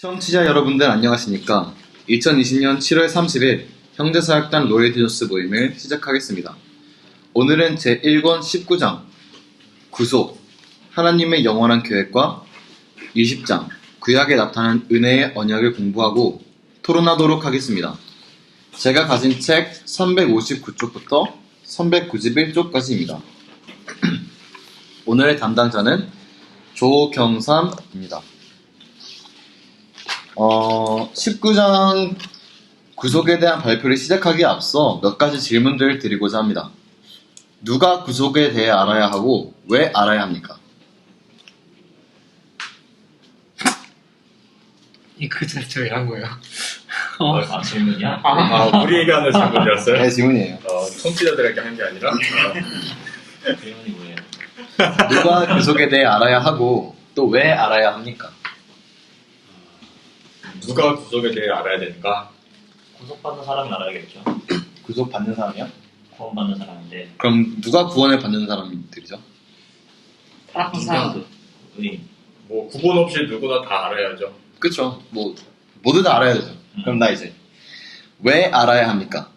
청취자 여러분들 안녕하십니까? 2020년 7월 30일 형제사역단 로레디노스 모임을 시작하겠습니다. 오늘은 제1권 19장 구속, 하나님의 영원한 계획과 20장 구약에 나타난 은혜의 언약을 공부하고 토론하도록 하겠습니다. 제가 가진 책 359쪽부터 391쪽까지입니다. 오늘의 담당자는 조경삼입니다. 19장 구속에 대한 발표를 시작하기에 앞서 몇 가지 질문들을 드리고자 합니다. 누가 구속에 대해 알아야 하고 왜 알아야 합니까? 그 자체를 한 거예요. 질문이야? 우리에게 하는 질문이었어요? 네, 질문이에요. 청취자들에게 한 게 아니라? 질문이 뭐예요? 누가 구속에 대해 알아야 하고 또 왜 알아야 합니까? 누가 구속에 대해 알아야 되는가? 구속받는 사람이 알아야겠죠. 구속 받는 사람이요? 구원받는 사람인데 그럼 누가 구원을 받는 사람들이죠? 타락한 사람. 의인. 뭐 구분 없이 누구나 다 알아야죠. 그쵸. 뭐 모두 다 알아야 되죠. 그럼 나 이제 왜 알아야 합니까?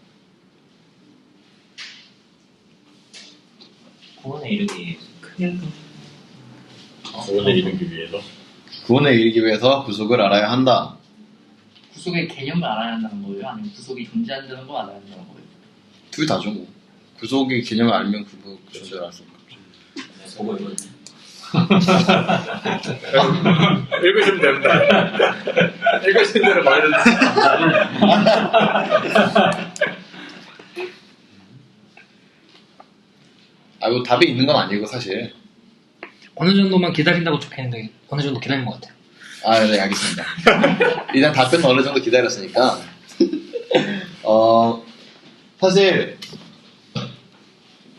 구원에 이르기 위해서. 구원에 이르기 위해서. 구원에 이르기 위해서 구속을 알아야 한다. 구속의 개념을 알아야 한다는 거예요? 아니면 구속이 존재한다는 거 알아야 한다는 거예요? 둘 다죠. 뭐. 구속의 개념을 알면 구속 존재를 알 수 없죠. 네, 보고 읽어도 돼. 읽으시면 됩니다. 읽으신 대로 말해주세요. 뭐 답이 있는 건 아니고 사실. 어느 정도만 기다린다고 적혀있는데 어느 정도 기다린 것 같아요. 네, 알겠습니다. 일단 답변 어느 정도 기다렸으니까. 사실,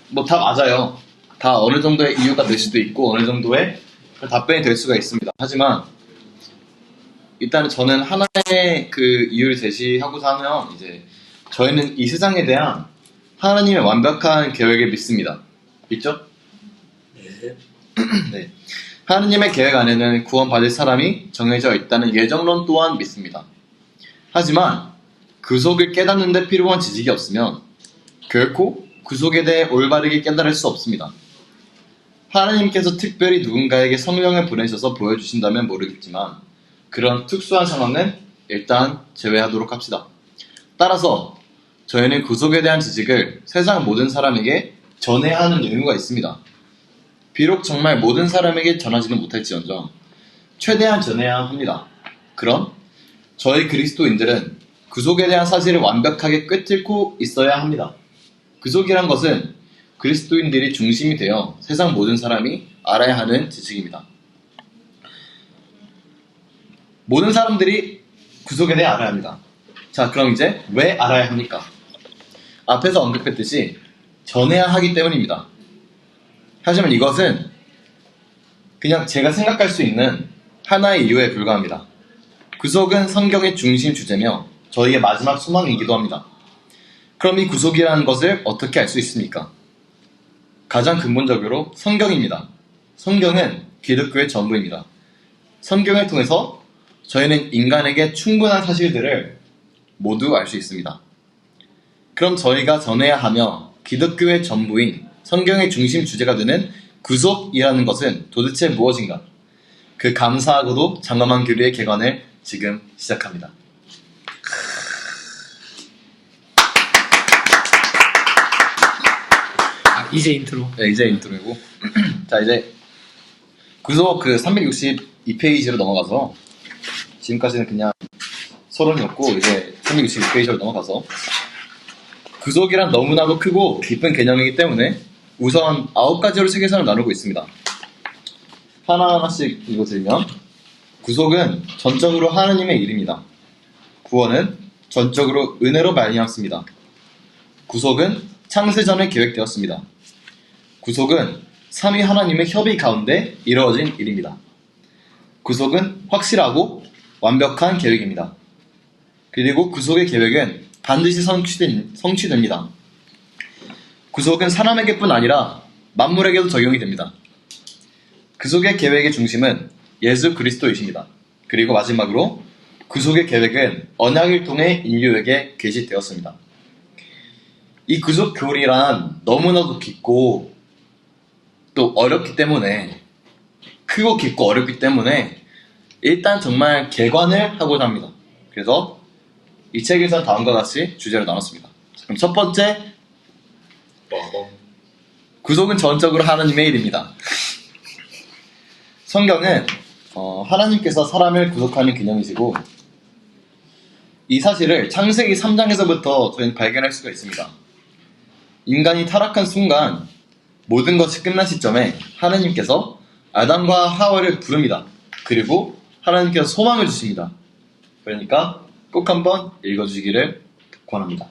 뭐 다 맞아요. 다 어느 정도의 이유가 될 수도 있고, 어느 정도의 답변이 될 수가 있습니다. 하지만, 일단은 저는 하나의 그 이유를 제시하고자 하면, 이제, 저희는 이 세상에 대한 하나님의 완벽한 계획을 믿습니다. 믿죠? 네. 네. 하느님의 계획 안에는 구원받을 사람이 정해져 있다는 예정론 또한 믿습니다. 하지만 구속을 깨닫는 데 필요한 지식이 없으면 결코 구속에 대해 올바르게 깨달을 수 없습니다. 하나님께서 특별히 누군가에게 성령을 보내셔서 보여주신다면 모르겠지만 그런 특수한 상황은 일단 제외하도록 합시다. 따라서 저희는 구속에 대한 지식을 세상 모든 사람에게 전해야 하는 의무가 있습니다. 비록 정말 모든 사람에게 전하지는 못할지언정 최대한 전해야 합니다. 그럼 저희 그리스도인들은 구속에 대한 사실을 완벽하게 꿰뚫고 있어야 합니다. 구속이란 것은 그리스도인들이 중심이 되어 세상 모든 사람이 알아야 하는 지식입니다. 모든 사람들이 구속에 대해 알아야 합니다. 자, 그럼 이제 왜 알아야 합니까? 앞에서 언급했듯이 전해야 하기 때문입니다. 하지만 이것은 그냥 제가 생각할 수 있는 하나의 이유에 불과합니다. 구속은 성경의 중심 주제며 저희의 마지막 소망이기도 합니다. 그럼 이 구속이라는 것을 어떻게 알 수 있습니까? 가장 근본적으로 성경입니다. 성경은 기독교의 전부입니다. 성경을 통해서 저희는 인간에게 충분한 사실들을 모두 알 수 있습니다. 그럼 저희가 전해야 하며 기독교의 전부인 성경의 중심 주제가 되는 구속이라는 것은 도대체 무엇인가? 그 감사하고도 장엄한 교리의 개관을 지금 시작합니다. 이제 인트로. 네, 이제 인트로이고. 자, 이제 구속 그 362페이지로 넘어가서 지금까지는 그냥 서론이었고 이제 362페이지로 넘어가서 구속이란 너무나도 크고 깊은 개념이기 때문에 우선 9가지로 세계선을 나누고 있습니다. 하나하나씩 읽어드리면 구속은 전적으로 하나님의 일입니다. 구원은 전적으로 은혜로 말미암습니다. 구속은 창세 전에 계획되었습니다. 구속은 삼위 하나님의 협의 가운데 이루어진 일입니다. 구속은 확실하고 완벽한 계획입니다. 그리고 구속의 계획은 반드시 성취됩니다. 구속은 사람에게뿐 아니라 만물에게도 적용이 됩니다. 구속의 계획의 중심은 예수 그리스도이십니다. 그리고 마지막으로 구속의 계획은 언약을 통해 인류에게 계시되었습니다. 이 구속 교리란 너무나도 깊고 또 어렵기 때문에 크고 깊고 어렵기 때문에 일단 정말 개관을 하고자 합니다. 그래서 이 책에서는 다음과 같이 주제를 나눴습니다. 그럼 첫 번째, 구속은 전적으로 하나님의 일입니다. 성경은 하나님께서 사람을 구속하는 개념이시고 이 사실을 창세기 3장에서부터 저희는 발견할 수가 있습니다. 인간이 타락한 순간 모든 것이 끝난 시점에 하나님께서 아담과 하와를 부릅니다. 그리고 하나님께서 소망을 주십니다. 그러니까 꼭 한번 읽어주시기를 권합니다.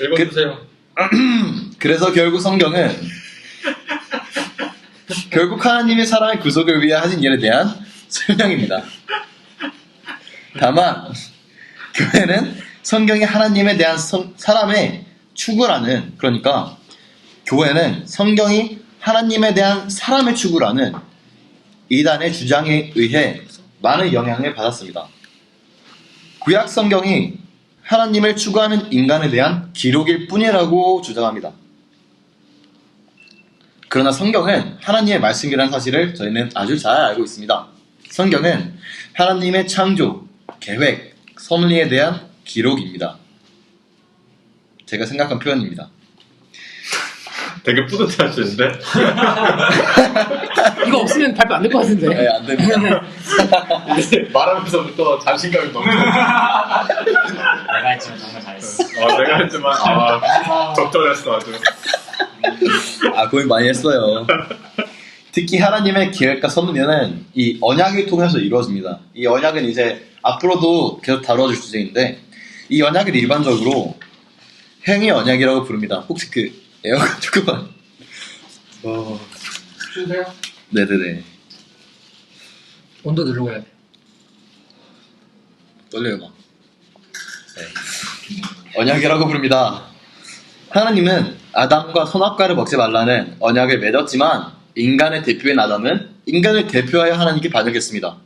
읽어주세요. 그래서 결국 성경은 결국 하나님의 사람의 구속을 위해 하신 일에 대한 설명입니다. 다만 교회는 성경이 하나님에 대한 사람의 추구라는, 그러니까 교회는 성경이 하나님에 대한 사람의 추구라는 이단의 주장에 의해 많은 영향을 받았습니다. 구약 성경이 하나님을 추구하는 인간에 대한 기록일 뿐이라고 주장합니다. 그러나 성경은 하나님의 말씀이라는 사실을 저희는 아주 잘 알고 있습니다. 성경은 하나님의 창조, 계획, 섭리에 대한 기록입니다. 제가 생각한 표현입니다. 되게 뿌듯해하시는데? 이거 없으면 발표 안 될 것 같은데. 네, 안 됩니다. 이제 말하면서부터 자신감이 넘쳐. 내가 했지만 정말 잘했어. 내가 했지만 적절했어 아주. 고민 많이 했어요. 특히 하나님의 계획과 섭리는 이 언약을 통해서 이루어집니다. 이 언약은 이제 앞으로도 계속 다뤄질 주제인데 이 언약을 일반적으로 행위 언약이라고 부릅니다. 혹시 그 에어컨 조금만. 주세요. 네네네. 온도 누르고 해야 돼. 떨려요 막. 네. 언약이라고 부릅니다. 하나님은 아담과 선악과를 먹지 말라는 언약을 맺었지만 인간의 대표인 아담은 인간을 대표하여 하나님께 반역했습니다.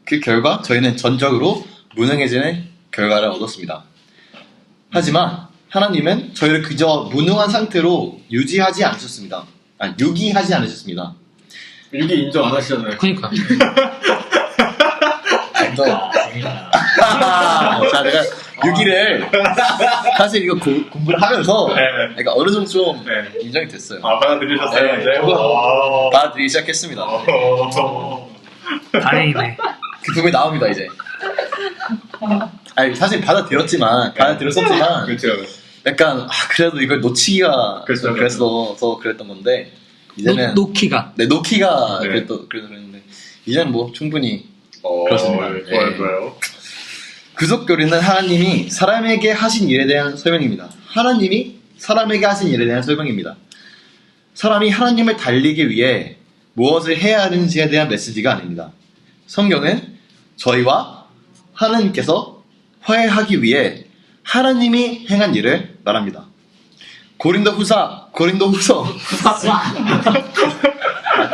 그 결과 저희는 전적으로 무능해지는 결과를 얻었습니다. 하지만 하나님은 저희를 그저 무능한 상태로 유지하지 않으셨습니다. 유기하지 않으셨습니다. 이게 인정 안 하시잖아요. 그니까. 재밌다. 자, 내가 유기를 사실 이거 공부를 하면서 네. 그러니까 어느 정도 좀 네. 인정이 됐어요. 받아들이셨어요? 네, 네. 그거 받아들이기 시작했습니다. 다행이네. 그 부분이 나옵니다 이제. 사실 받아들였었지만 그렇죠. 약간 그래도 이걸 놓치기가 그렇죠, 좀 그래서 그랬던 건데 이제는 노키가. 네, 놓기가 네. 그래도 그랬는데 이제는 뭐 충분히 그렇습니다. 네. 좋아요. 구속교리는 하나님이 사람에게 하신 일에 대한 설명입니다. 하나님이 사람에게 하신 일에 대한 설명입니다. 사람이 하나님을 달리기 위해 무엇을 해야 하는지에 대한 메시지가 아닙니다. 성경은 저희와 하나님께서 화해하기 위해 하나님이 행한 일을 말합니다. 고린도후서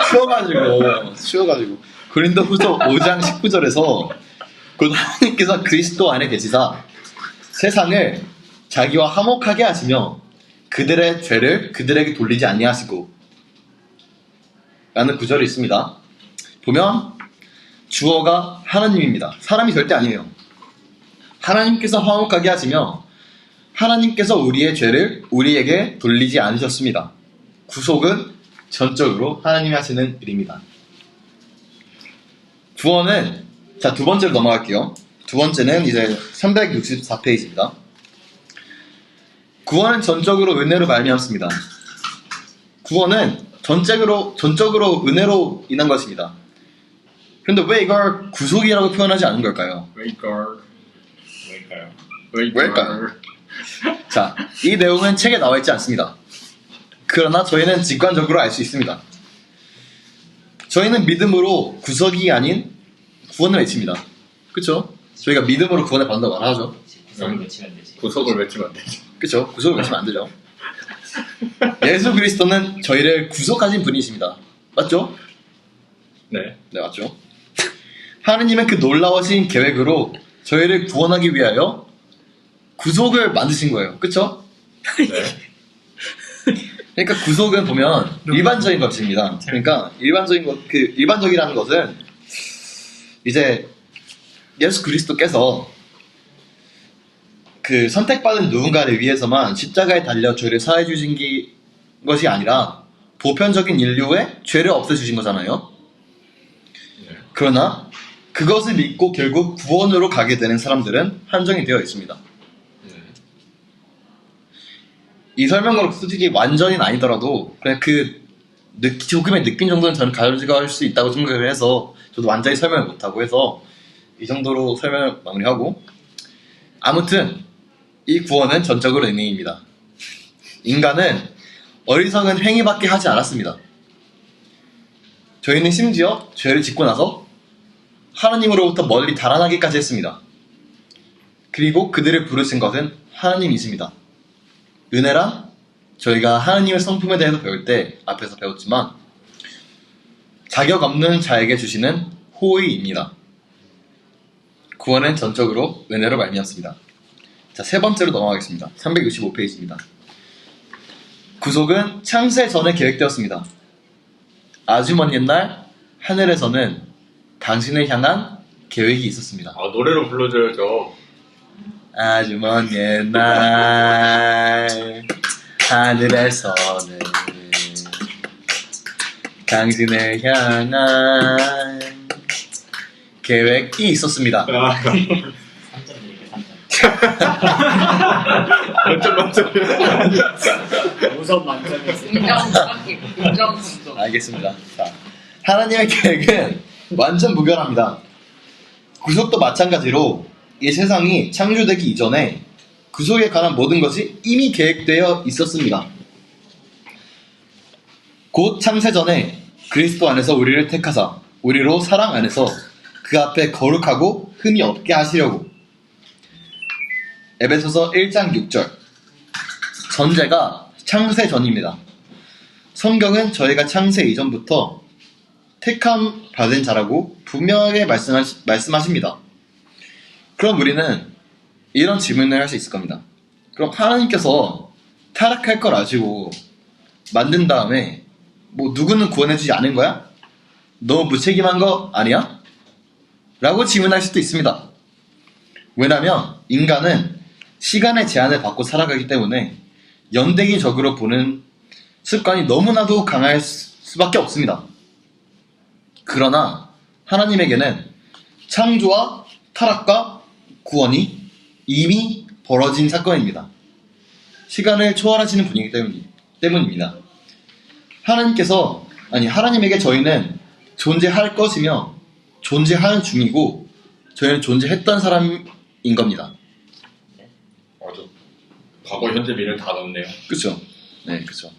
추워가지고 고린도후서 5장 19절에서 곧 하나님께서 그리스도 안에 계시사 세상을 자기와 화목하게 하시며 그들의 죄를 그들에게 돌리지 아니하시고 라는 구절이 있습니다. 보면 주어가 하나님입니다. 사람이 절대 아니에요. 하나님께서 화목하게 하시며 하나님께서 우리의 죄를 우리에게 돌리지 않으셨습니다. 구속은 전적으로 하나님이 하시는 일입니다. 구원은 두 번째로 넘어갈게요. 두 번째는 이제 364페이지입니다. 구원은 전적으로 은혜로 말미암습니다. 구원은 전적으로 은혜로 인한 것입니다. 그런데 왜 이걸 구속이라고 표현하지 않은 걸까요? 왜일까요? 자, 이 내용은 책에 나와 있지 않습니다. 그러나 저희는 직관적으로 알 수 있습니다. 저희는 믿음으로 구속이 아닌 구원을 외칩니다. 그쵸? 저희가 믿음으로 구원을 받는다고 말하죠. 구속을 외치면 되지. 구속을 외치면 안 되죠. 그쵸? 구속을 외치면 안 되죠. 예수 그리스도는 저희를 구속하신 분이십니다. 맞죠? 네. 네, 맞죠? 하느님의 그 놀라우신 계획으로 저희를 구원하기 위하여 구속을 만드신 거예요. 그쵸? 네. 그러니까 구속은 보면 일반적인 것입니다. 그러니까 일반적이라는 것은 이제 예수 그리스도께서 그 선택받은 누군가를 위해서만 십자가에 달려 죄를 사해 주신 것이 아니라 보편적인 인류의 죄를 없애주신 거잖아요. 네. 그러나 그것을 믿고 결국 구원으로 가게 되는 사람들은 한정이 되어 있습니다. 네. 이 설명으로 솔직히 완전히는 아니더라도 그냥 조금의 느낌 정도는 저는 가져갈 수 있다고 생각을 해서 저도 완전히 설명을 못하고 해서 이 정도로 설명을 마무리하고, 아무튼 이 구원은 전적으로 은혜입니다. 인간은 어리석은 행위밖에 하지 않았습니다. 저희는 심지어 죄를 짓고 나서 하나님으로부터 멀리 달아나기까지 했습니다. 그리고 그들을 부르신 것은 하나님이십니다. 은혜란 저희가 하나님의 성품에 대해서 배울 때 앞에서 배웠지만 자격 없는 자에게 주시는 호의입니다. 구원은 전적으로 은혜로 말미암습니다. 자, 세 번째로 넘어가겠습니다. 365페이지입니다. 구속은 창세 전에 계획되었습니다. 아주 먼 옛날 하늘에서는 당신을 향한 계획이 있었습니다. 아, 노래로 불러줘야죠. 아주 먼 옛날 하늘에서는 당신을 향한 계획이 있었습니다. 3점 드릴게요. 3점. 만점 만점이야. 우선 만점에 긍정 긍정. 알겠습니다. 자, 하나님의 계획은 완전 무변합니다. 구속도 마찬가지로 이 세상이 창조되기 이전에 구속에 관한 모든 것이 이미 계획되어 있었습니다. 곧 창세 전에 그리스도 안에서 우리를 택하사 우리로 사랑 안에서 그 앞에 거룩하고 흠이 없게 하시려고. 에베소서 1장 6절. 전제가 창세 전입니다. 성경은 저희가 창세 이전부터 택함 받은 자라고 분명하게 말씀하십니다. 그럼 우리는 이런 질문을 할 수 있을 겁니다. 그럼 하나님께서 타락할 걸 아시고 만든 다음에 뭐 누구는 구원해주지 않은 거야? 너무 무책임한 거 아니야? 라고 질문할 수도 있습니다. 왜냐하면 인간은 시간의 제한을 받고 살아가기 때문에 연대기적으로 보는 습관이 너무나도 강할 수밖에 없습니다. 그러나 하나님에게는 창조와 타락과 구원이 이미 벌어진 사건입니다. 시간을 초월하시는 분이기 때문입니다. 하나님에게 저희는 존재할 것이며 존재하는 중이고 저희는 존재했던 사람인 겁니다. 맞아. 과거, 현재, 미래를 다 넣었네요. 그렇죠? 네, 그렇죠.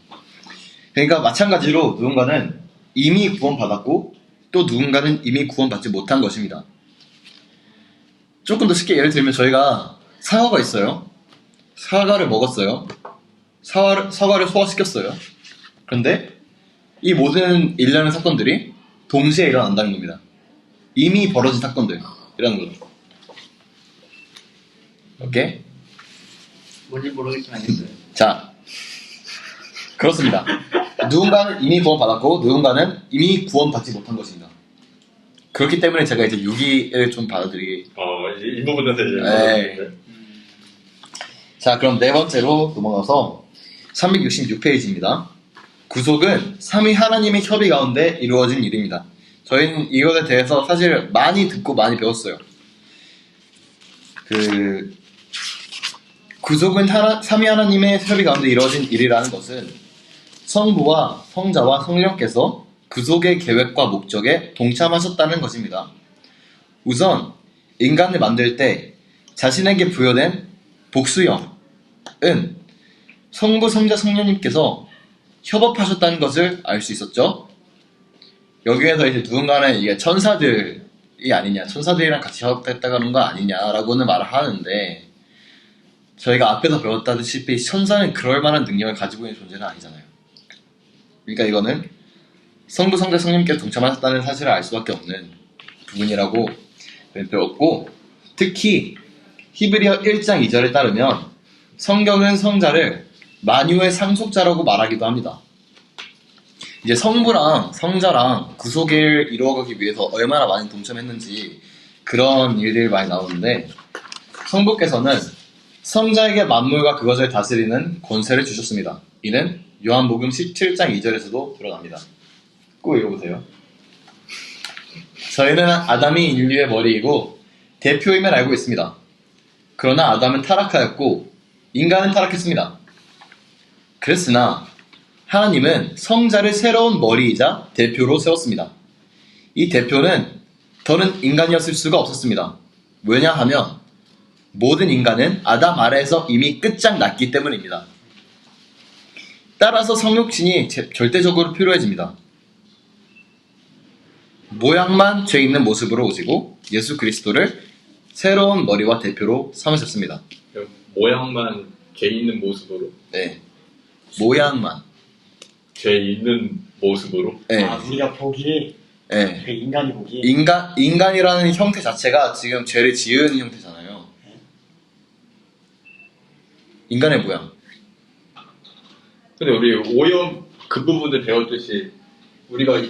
그러니까 마찬가지로 누군가는 이미 구원받았고 또 누군가는 이미 구원받지 못한 것입니다. 조금 더 쉽게 예를 들면 저희가 사과가 있어요. 사과를 먹었어요. 사과를 소화시켰어요. 그런데 이 모든 일련의 사건들이 동시에 일어난다는 겁니다. 이미 벌어진 사건들이라는 거죠. 오케이? 뭔지 모르겠지만 알겠어요. 자, 그렇습니다. 누군가는 이미 구원받았고 누군가는 이미 구원받지 못한 것입니다. 그렇기 때문에 제가 이제 유기를 좀 받아들이기. 이 부분에서 이제. 네. 자, 그럼 네 번째로 넘어가서 366페이지입니다. 구속은 삼위 하나님의 협의 가운데 이루어진 일입니다. 저희는 이것에 대해서 사실 많이 듣고 많이 배웠어요. 구속은 삼위 하나님의 협의 가운데 이루어진 일이라는 것은 성부와 성자와 성령께서 구속의 계획과 목적에 동참하셨다는 것입니다. 우선 인간을 만들 때 자신에게 부여된 복수형은 성부, 성자, 성령님께서 협업하셨다는 것을 알 수 있었죠. 여기에서 이제 누군가는 이게 천사들이 아니냐, 천사들이랑 같이 협업했다는 거 아니냐라고는 말을 하는데 저희가 앞에서 배웠다시피 천사는 그럴 만한 능력을 가지고 있는 존재는 아니잖아요. 그러니까 이거는 성부, 성자, 성령님께서 동참하셨다는 사실을 알 수밖에 없는 부분이라고 배웠고, 특히 히브리어 1장 2절에 따르면 성경은 성자를 만유의 상속자라고 말하기도 합니다. 이제 성부랑 성자랑 구속을 이루어가기 위해서 얼마나 많이 동참했는지 그런 일들이 많이 나오는데 성부께서는 성자에게 만물과 그것을 다스리는 권세를 주셨습니다. 이는 요한복음 17장 2절에서도 드러납니다. 꼭 읽어보세요. 저희는 아담이 인류의 머리이고 대표임을 알고 있습니다. 그러나 아담은 타락하였고 인간은 타락했습니다. 그랬으나 하나님은 성자를 새로운 머리이자 대표로 세웠습니다. 이 대표는 더는 인간이었을 수가 없었습니다. 왜냐하면 모든 인간은 아담 아래에서 이미 끝장났기 때문입니다. 따라서 성육신이 절대적으로 필요해집니다. 모양만 죄 있는 모습으로 오시고 예수 그리스도를 새로운 머리와 대표로 삼으셨습니다. 모양만 죄 있는 모습으로, 네, 모양만. 죄 있는 모습으로. 네, 아, 우리가 보기에 네. 그 인간이 보기에 인간이라는 형태 자체가 지금 죄를 지은 형태잖아요. 인간의 모양. 근데 우리 오염 그 부분을 배웠듯이 우리가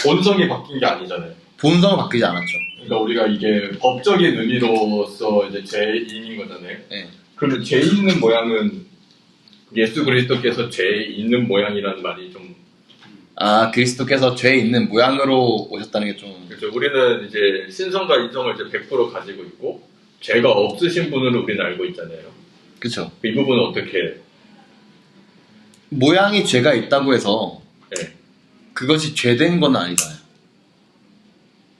본성이 바뀐 게 아니잖아요. 본성은 바뀌지 않았죠. 그러니까 우리가 이게 법적인 의미로서 이제 죄인인 거잖아요. 네. 그러면 죄 있는 모양은 예수 그리스도께서 죄 있는 모양이라는 말이 좀 아, 그리스도께서 죄 있는 모양으로 오셨다는 게 좀. 그렇죠. 우리는 이제 신성과 인성을 이제 100% 가지고 있고 죄가 없으신 분으로 우리는 알고 있잖아요. 그쵸. 이 부분은 어떻게? 모양이 죄가 있다고 해서 네. 그것이 죄된 건 아니잖아요.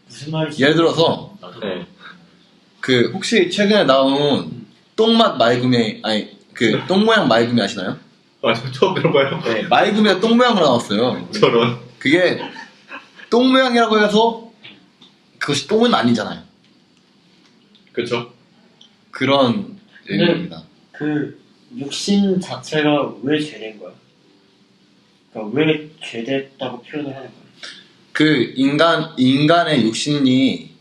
무슨 말이지? 예를 들어서 네. 그 혹시 최근에 나온 똥맛 말구미 아니 그 똥 모양 말구미 아시나요? 아, 저 처음 들어봐요. 네, 말구미가 똥 모양으로 나왔어요. 저런. 그게 똥 모양이라고 해서 그것이 똥은 아니잖아요. 그렇죠. 그런 의미입니다. 그 육신 자체가 왜 죄된 거야? 그러니까 왜 죄됐다고 표현을 하는 거야? 그 인간의 육신이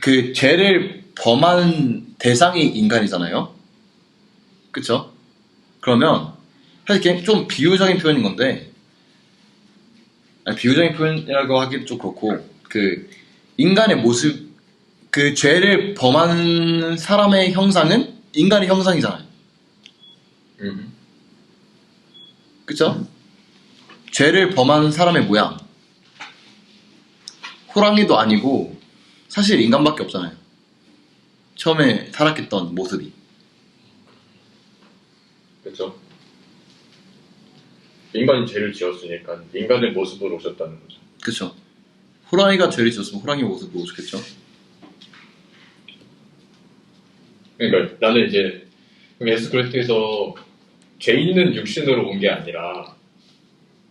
그 죄를 범한 대상이 인간이잖아요. 그쵸? 그러면 사실 그냥 좀 비유적인 표현인 건데 아니, 비유적인 표현이라고 하기도 좀 그렇고 그 인간의 모습 그 죄를 범한 사람의 형상은 인간의 형상이잖아요. 그쵸? 죄를 범한 사람의 모양 호랑이도 아니고 사실 인간밖에 없잖아요. 처음에 타락했던 모습이. 그렇죠. 인간이 죄를 지었으니까 인간의 모습으로 오셨다는 거죠. 그쵸? 호랑이가 죄를 지었으면 호랑이 모습으로 오셨겠죠? 그러니까 나는 이제 예수 그리스도에서 죄 있는 육신으로 온 게 아니라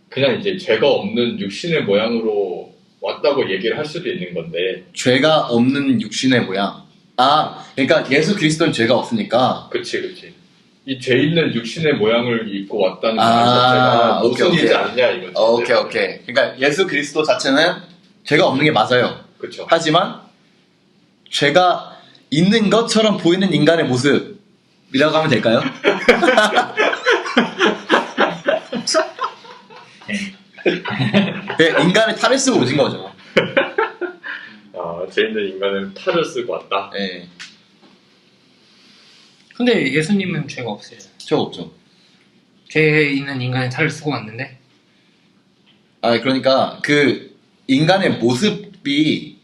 그냥 이제 죄가 없는 육신의 모양으로 왔다고 얘기를 할 수도 있는 건데. 죄가 없는 육신의 모양. 아, 그러니까 예수 그리스도는 죄가 없으니까. 그치. 이 죄 있는 육신의 모양을 입고 왔다는 것 아, 자체가 오케이, 모순이지 오케이. 않냐 이거지. 오케이. 그러니까 예수 그리스도 자체는 죄가 없는 게 맞아요. 그렇죠. 하지만 죄가 있는 것처럼 보이는 인간의 모습이라고 하면 될까요? 네, 인간의 탈을 쓰고 오신 거죠. 아, 죄 있는 인간은 탈을 쓰고 왔다. 네, 근데 예수님은 죄가 없어요. 죄가 없죠. 죄 있는 인간의 탈을 쓰고 왔는데 아, 그러니까 그 인간의 모습이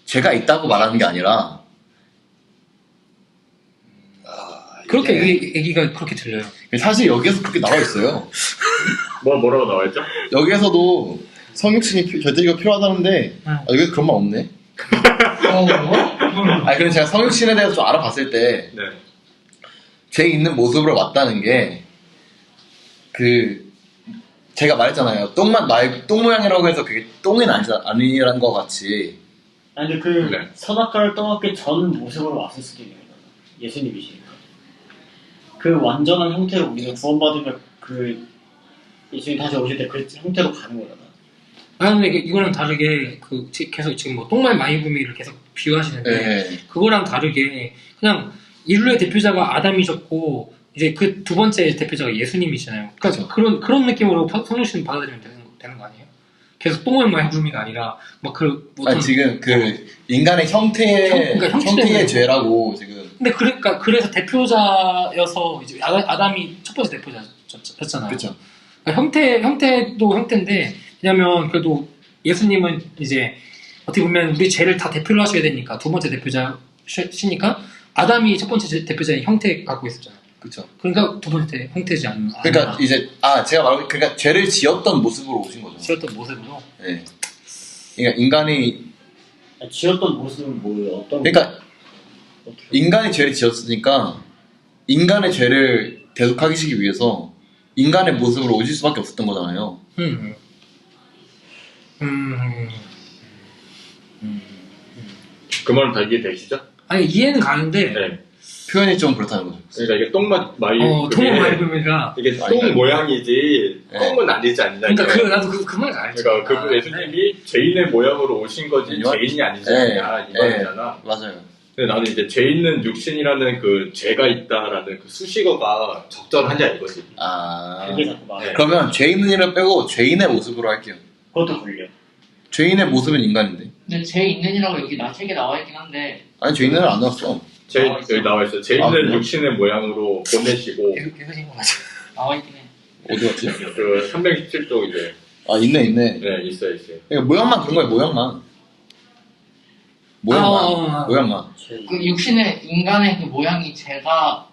죄가 있다고 말하는 게 아니라 그렇게 이게- 얘기가 그렇게 들려요. 사실 여기에서 그렇게 나와 있어요. 뭐라고 나와있죠? 여기에서도 성육신이 절대적으로 필요하다는데 여기서 그런 말 없네. 아니 근데 제가 성육신에 대해서 좀 알아봤을 때 네. 죄 있는 모습으로 왔다는 게 그 제가 말했잖아요. 똥 모양이라고 해서 그게 똥은 아니란 것 같이. 아니 근데 그 네. 선악과를 떠났기 전 모습으로 왔을 수도 있는 거잖아. 예수님이시니까. 그 완전한 형태로 우리가 구원받으면 그 예수님 다시 오실 때 그 형태로 가는 거잖아. 근데 이거랑 다르게 계속 지금 뭐 똥말 마이부미를 계속 비유하시는데 예. 그거랑 다르게 그냥 인류의 대표자가 아담이셨고 이제 그 두 번째 대표자가 예수님이시잖아요. 그러니까 그런 느낌으로 성령씨는 받아들이면 되는 거 아니에요? 계속 똥말 마이부미가 아니라 아니, 지금 그 인간의 그러니까 형태의 때문에. 죄라고 지금. 근데 그래서 대표자여서 이제 아담이 첫 번째 대표자였잖아요. 그렇죠. 그러니까 형태도 형태인데 왜냐면 그래도 예수님은 이제 어떻게 보면 우리 죄를 다 대표로 하셔야 되니까 두 번째 대표자시니까 아담이 첫 번째 대표자의 형태 갖고 있었잖아요. 그렇죠. 그러니까 두 번째 형태지 않나. 그러니까 이제 제가 말한 그러니까 죄를 지었던 모습으로 오신 거죠. 지었던 모습으로. 예. 그러니까 인간이 지었던 모습은 뭐예요? 어떤? 그러니까 어떻게? 인간이 죄를 지었으니까 인간의 죄를 대속하시기 위해서 인간의 모습으로 오실 수밖에 없었던 거잖아요. 그 말은 다 이해되시죠? 아니 이해는 가는데 네. 표현이 좀 그렇다는 거죠. 그러니까 이게 똥맛 마이 통은 마이부미가 이게 똥 모양이지 네. 똥은 아니지 않냐. 그러니까 나도 그 말을 알지. 그러니까 그 예수님이 죄인의 모양으로 오신 거지 이거? 죄인이 아니지 않냐 이 말이잖아. 맞아요. 근데 나는 이제 죄 있는 육신이라는 그 죄가 있다라는 그 수식어가 적절하냐 이거지. 그게 자꾸 말해. 네. 그러면 죄 있는 일을 빼고 죄인의 모습으로 할게요. 그것도 걸려. 죄인의 모습은 인간인데. 근데 제 있는이라고 여기 책에 나와 있긴 한데 아니 죄인은 안 나왔어. 여기 나와 있어. 죄 있는 그래요? 육신의 모양으로 보내시고 예수님 거 맞아. 나와 있긴 해. 어디 갔지? 그 317쪽 이제 있네. 네 있어요. 그러니까 모양만 그런 거예요. 모양만. 모양만. 그 인간의 그 모양이 제가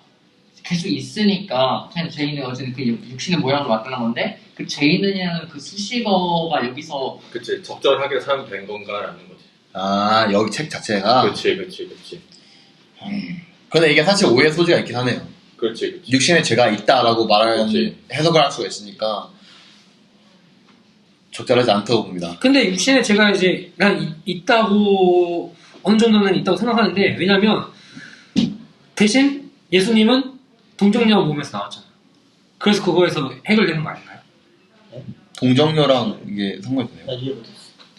계속 있으니까 그냥 죄인은 어쨌든 그 육신의 모양으로 만드는 건데 그 죄인은이라는 그 수식어가 여기서 그치 적절하게 사용된 건가라는 거지. 여기 책 자체가. 그렇지. 근데 이게 사실 오해 소지가 있긴 하네요. 그렇지. 육신에 죄가 있다라고 그렇지. 해석을 할 수가 있으니까 적절하지 않다고 봅니다. 근데 육신에 제가 이제 난 있다고 어느 정도는 있다고 생각하는데 왜냐면 대신 예수님은 동정녀 몸에서 나왔잖아. 그래서 그거에서 해결되는 거 아닌가요? 동정녀랑 이게 상관이 되네요. 나 이해 못했어.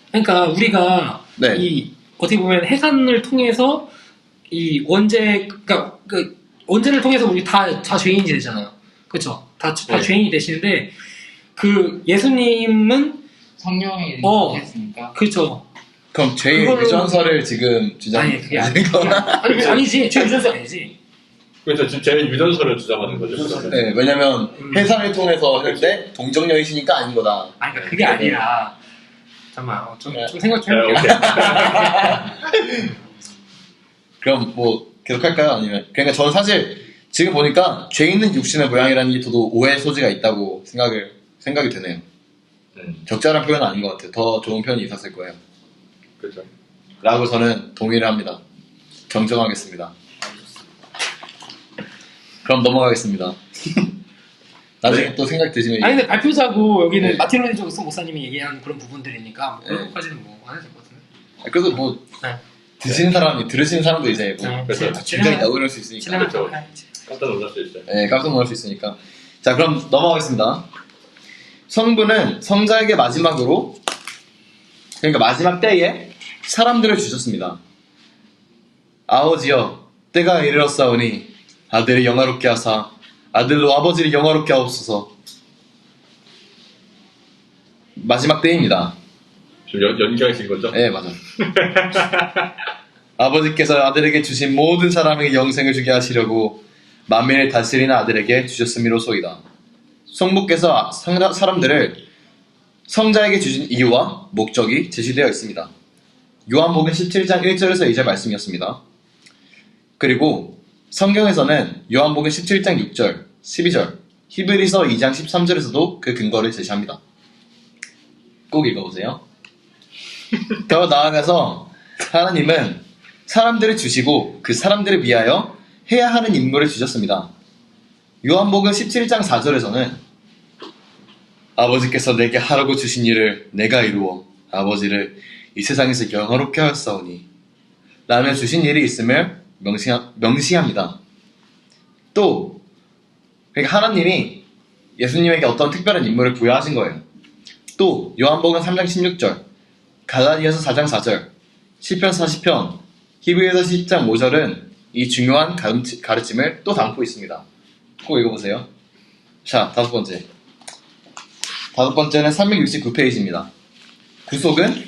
그러니까 우리가 네. 이 어떻게 보면 해산을 통해서 이 그러니까 그 원죄를 통해서 우리 다 죄인이 되잖아요. 그렇죠? 다 네. 죄인이 되시는데 그 예수님은 성령이 했으니까 그렇죠. 그럼 죄의 그걸로- 유전설을 지금 주장하는 아니 그게 아니지. 죄 유전자 아니지. 그래서 지금 제 유전설을 주장하는 거죠. 유전설. 그러면. 네, 왜냐면 해산을 통해서 할 때 동정녀이시니까 아닌 거다. 아니 그러니까 그게 아니라 잠깐만 좀 생각 좀 네, 해볼게요. 오케이. 그럼 뭐 계속할까요? 아니면 그러니까 저는 사실 지금 보니까 죄 있는 육신의 모양이라는 게 저도 오해 소지가 있다고 생각이 되네요. 적절한 표현은 아닌 것 같아요. 더 좋은 표현이 있었을 거예요. 그렇죠. 라고 저는 동의를 합니다. 경정하겠습니다. 그럼 넘어가겠습니다. 나중에 네. 또 생각 드시면 아니 근데 발표자고 여기는 네. 마틴 루터 킹 목사님이 얘기한 그런 부분들이니까 그런 네. 것까지는 뭐 안 해도 될 것 같은데. 그래서 뭐 네. 들으시는 사람도 이제 뭐 네. 그렇죠. 중간에 나오고 이럴 수 있으니까 진행하도록 그렇죠. 해야지. 깜짝 놀랄 수 있어요. 네, 깜짝 놀랄 수 있으니까. 자, 그럼 넘어가겠습니다. 성부는 성자에게 마지막으로, 그러니까 마지막 때에 사람들을 주셨습니다. 아버지여, 때가 이르렀사오니 아들을 영화롭게 하사 아들로 아버지를 영화롭게 하옵소서. 마지막 때입니다. 지금 연기하신 거죠? 네, 맞아. 아버지께서 아들에게 주신 모든 사람에게 영생을 주게 하시려고 만민을 다스리는 아들에게 주셨음이로소이다. 성부께서 사람들을 성자에게 주신 이유와 목적이 제시되어 있습니다. 요한복음 17장 1절에서 2절 말씀이었습니다. 그리고 성경에서는 요한복음 17장 6절, 12절, 히브리서 2장 13절에서도 그 근거를 제시합니다. 꼭 읽어보세요. 더 나아가서 하나님은 사람들을 주시고 그 사람들을 위하여 해야 하는 임무를 주셨습니다. 요한복음 17장 4절에서는 아버지께서 내게 하라고 주신 일을 내가 이루어 아버지를 이 세상에서 영화롭게 하였사오니 라며 주신 일이 있음을 명시합니다. 또 그러니까 하나님이 예수님에게 어떤 특별한 임무를 부여하신 거예요. 또 요한복음 3장 16절, 갈라디아서 4장 4절, 시편 40편, 히브리서 10장 5절은 이 중요한 가르침을 또 담고 있습니다. 꼭 읽어보세요. 자, 다섯 번째는 369페이지입니다. 구속은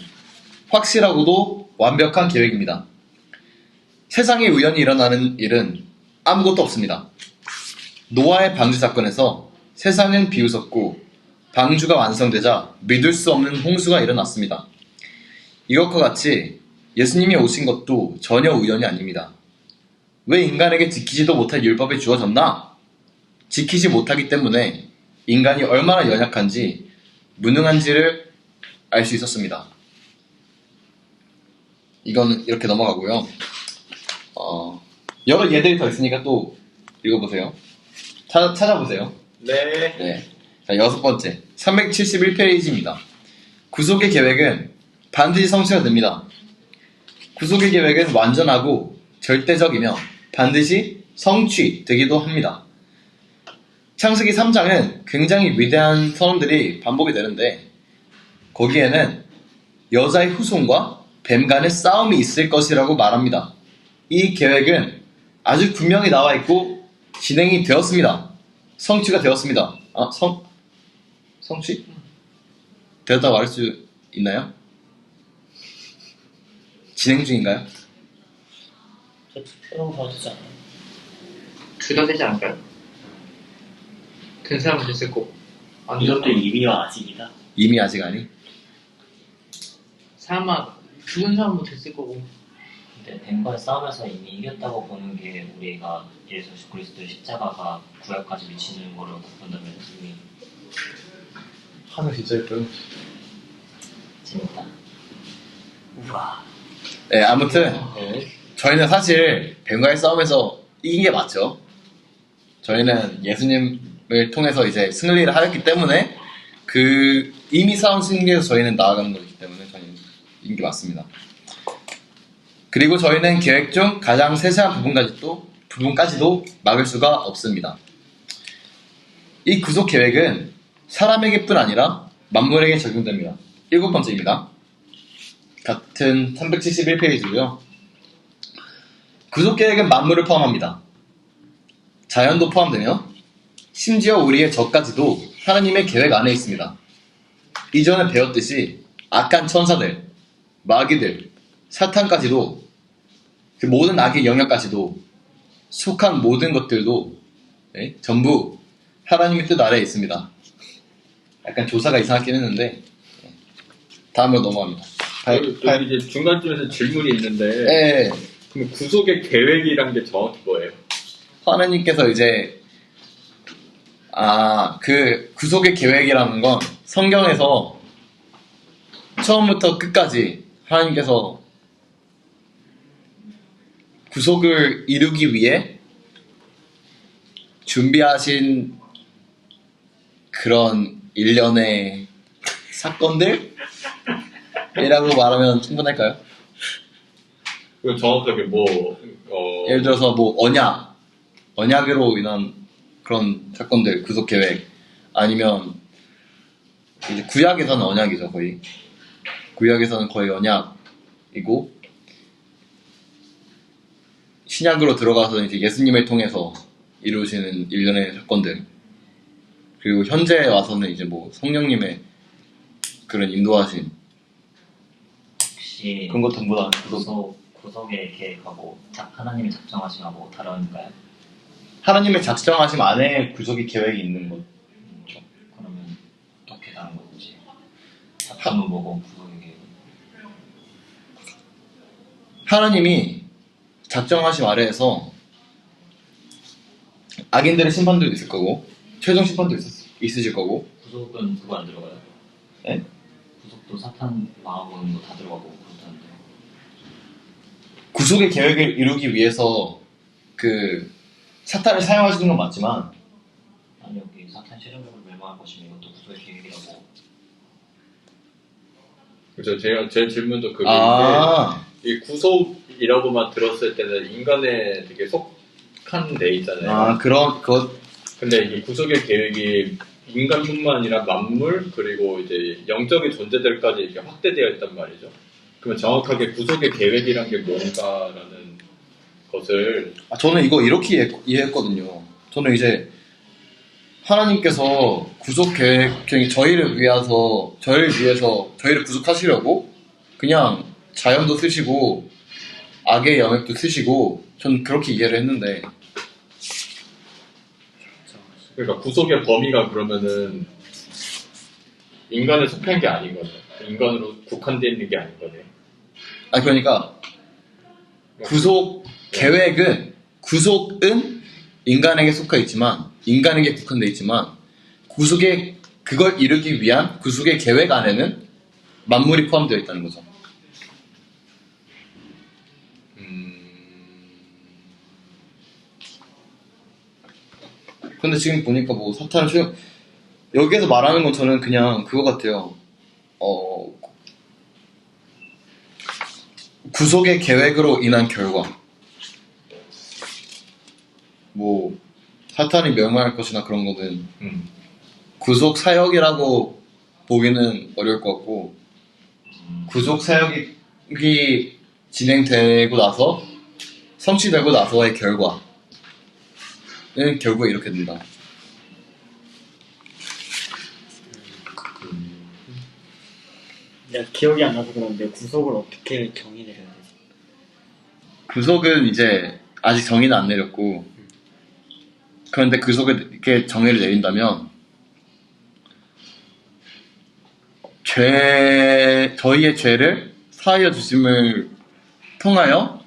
확실하고도 완벽한 계획입니다. 세상에 우연히 일어나는 일은 아무것도 없습니다. 노아의 방주 사건에서 세상은 비웃었고 방주가 완성되자 믿을 수 없는 홍수가 일어났습니다. 이것과 같이 예수님이 오신 것도 전혀 우연이 아닙니다. 왜 인간에게 지키지도 못할 율법이 주어졌나? 지키지 못하기 때문에 인간이 얼마나 연약한지 무능한지를 알 수 있었습니다. 이건 이렇게 넘어가고요. 여러 예들이 더 있으니까 또 읽어보세요. 찾아보세요. 네. 네. 자, 여섯 번째 371페이지입니다. 구속의 계획은 반드시 성취가 됩니다. 구속의 계획은 완전하고 절대적이며 반드시 성취되기도 합니다. 창세기 3장은 굉장히 위대한 선언들이 반복이 되는데 거기에는 여자의 후손과 뱀 간의 싸움이 있을 것이라고 말합니다. 이 계획은 아주 분명히 나와 있고 진행이 되었습니다. 성취가 되었습니다. 성취? 되었다고 말할 수 있나요? 진행 중인가요? 투표로 봐도 되지 않아요? 둘 다 되지 않을까요? 된 사람은 됐을 거고 안 된 이것도 사람은 이미와 아직이다. 이미 아직 아니? 죽은 사람도 됐을 거고 근데 뱀과의 싸움에서 이미 이겼다고 보는 게 우리가 예수 그리스도의 십자가가 구약까지 미치는 거로 본다면 이미 하늘 진짜 예뻐요. 재밌다. 우와. 네, 아무튼 네. 저희는 사실 뱀과의 싸움에서 이긴 게 맞죠. 저희는 예수님을 통해서 이제 승리를 하였기 때문에 그 이미 싸운 승리에서 저희는 나아가는 거기 때문에 저희는 이긴 게 맞습니다. 그리고 저희는 계획 중 가장 세세한 부분까지도 막을 수가 없습니다. 이 구속 계획은 사람에게뿐 아니라 만물에게 적용됩니다. 일곱 번째입니다. 같은 371페이지고요. 구속 계획은 만물을 포함합니다. 자연도 포함되며 심지어 우리의 적까지도 하나님의 계획 안에 있습니다. 이전에 배웠듯이 악한 천사들, 마귀들, 사탄까지도 그 모든 악의 영역까지도 속한 모든 것들도 전부 하나님의 뜻 아래에 있습니다. 약간 조사가 이상하긴 했는데 다음으로 넘어갑니다. 여기 이제 중간쯤에서 질문이 있는데 네, 그럼 구속의 계획이란 게 정확히 뭐예요? 하나님께서 이제 그 구속의 계획이라는 건 성경에서 처음부터 끝까지 하나님께서 구속을 이루기 위해 준비하신 그런 일련의 사건들이라고 말하면 충분할까요? 그럼 정확하게 예를 들어서 뭐 언약으로 인한 그런 사건들, 구속 계획, 아니면 이제 구약에서는 언약이죠, 거의. 구약에서는 거의 언약이고, 신약으로 들어가서 이제 예수님을 통해서 이루어지는 일련의 사건들, 그리고 현재 와서는 이제 뭐 성령님의 그런 인도하심, 혹시 그런 것 전부 다 구속. 구속의 계획하고 하나님이 작정하심하고 다른가요? 하나님의 작정하심 안에 구속의 계획이 있는 것. 그러면 어떻게 다른 건지 작정은 뭐고 구속의 계획은 하나님이 작정하심 아래에서 악인들의 심판도 있을 거고 최종 심판도 있으실 거고. 구속은 그거 안 들어가요? 네? 구속도 사탄 망하고는 거 다 들어가고 그렇다는데 구속의 계획을 이루기 위해서 그 사탄을 사용하시는 건 맞지만 아니 여기 사탄 실험력을 멸망할 것이면 이것도 구속의 계획이라고 그죠? 제 질문도 그게 아, 이 구속이라고만 들었을 때는 인간에 되게 속한 데 있잖아요. 그런 것. 근데 이 구속의 계획이 인간뿐만 아니라 만물 그리고 이제 영적인 존재들까지 이렇게 확대되어 있단 말이죠. 그러면 정확하게 구속의 계획이란 게 뭔가라는 것을 저는 이거 이렇게 이해했거든요. 저는 이제 하나님께서 구속 계획, 저희를 위해서 저희를 구속하시려고 그냥 자연도 쓰시고 악의 영역도 쓰시고 전 그렇게 이해를 했는데 그러니까 구속의 범위가 그러면은 인간을 속한 게 아닌 거죠. 인간으로 국한되어 있는 게 아닌 거네요. 아니 그러니까 구속 계획은 구속은 인간에게 속해 있지만 인간에게 국한되어 있지만 구속의 그걸 이루기 위한 구속의 계획 안에는 만물이 포함되어 있다는 거죠. 근데 지금 보니까 뭐 사탄을 여기에서 말하는 건 저는 그냥 그거 같아요. 구속의 계획으로 인한 결과. 뭐 사탄이 멸망할 것이나 그런 거는 구속 사역이라고 보기는 어려울 것 같고 구속 사역이 진행되고 나서 성취되고 나서의 결과는 결국에 이렇게 된다. 내가 기억이 안 나서 그런데 구속을 어떻게 정의 내려야 되지? 구속은 이제 아직 정의는 안 내렸고 그런데 구속을 이렇게 정의를 내린다면 저희의 죄를 사하여 주심을 통하여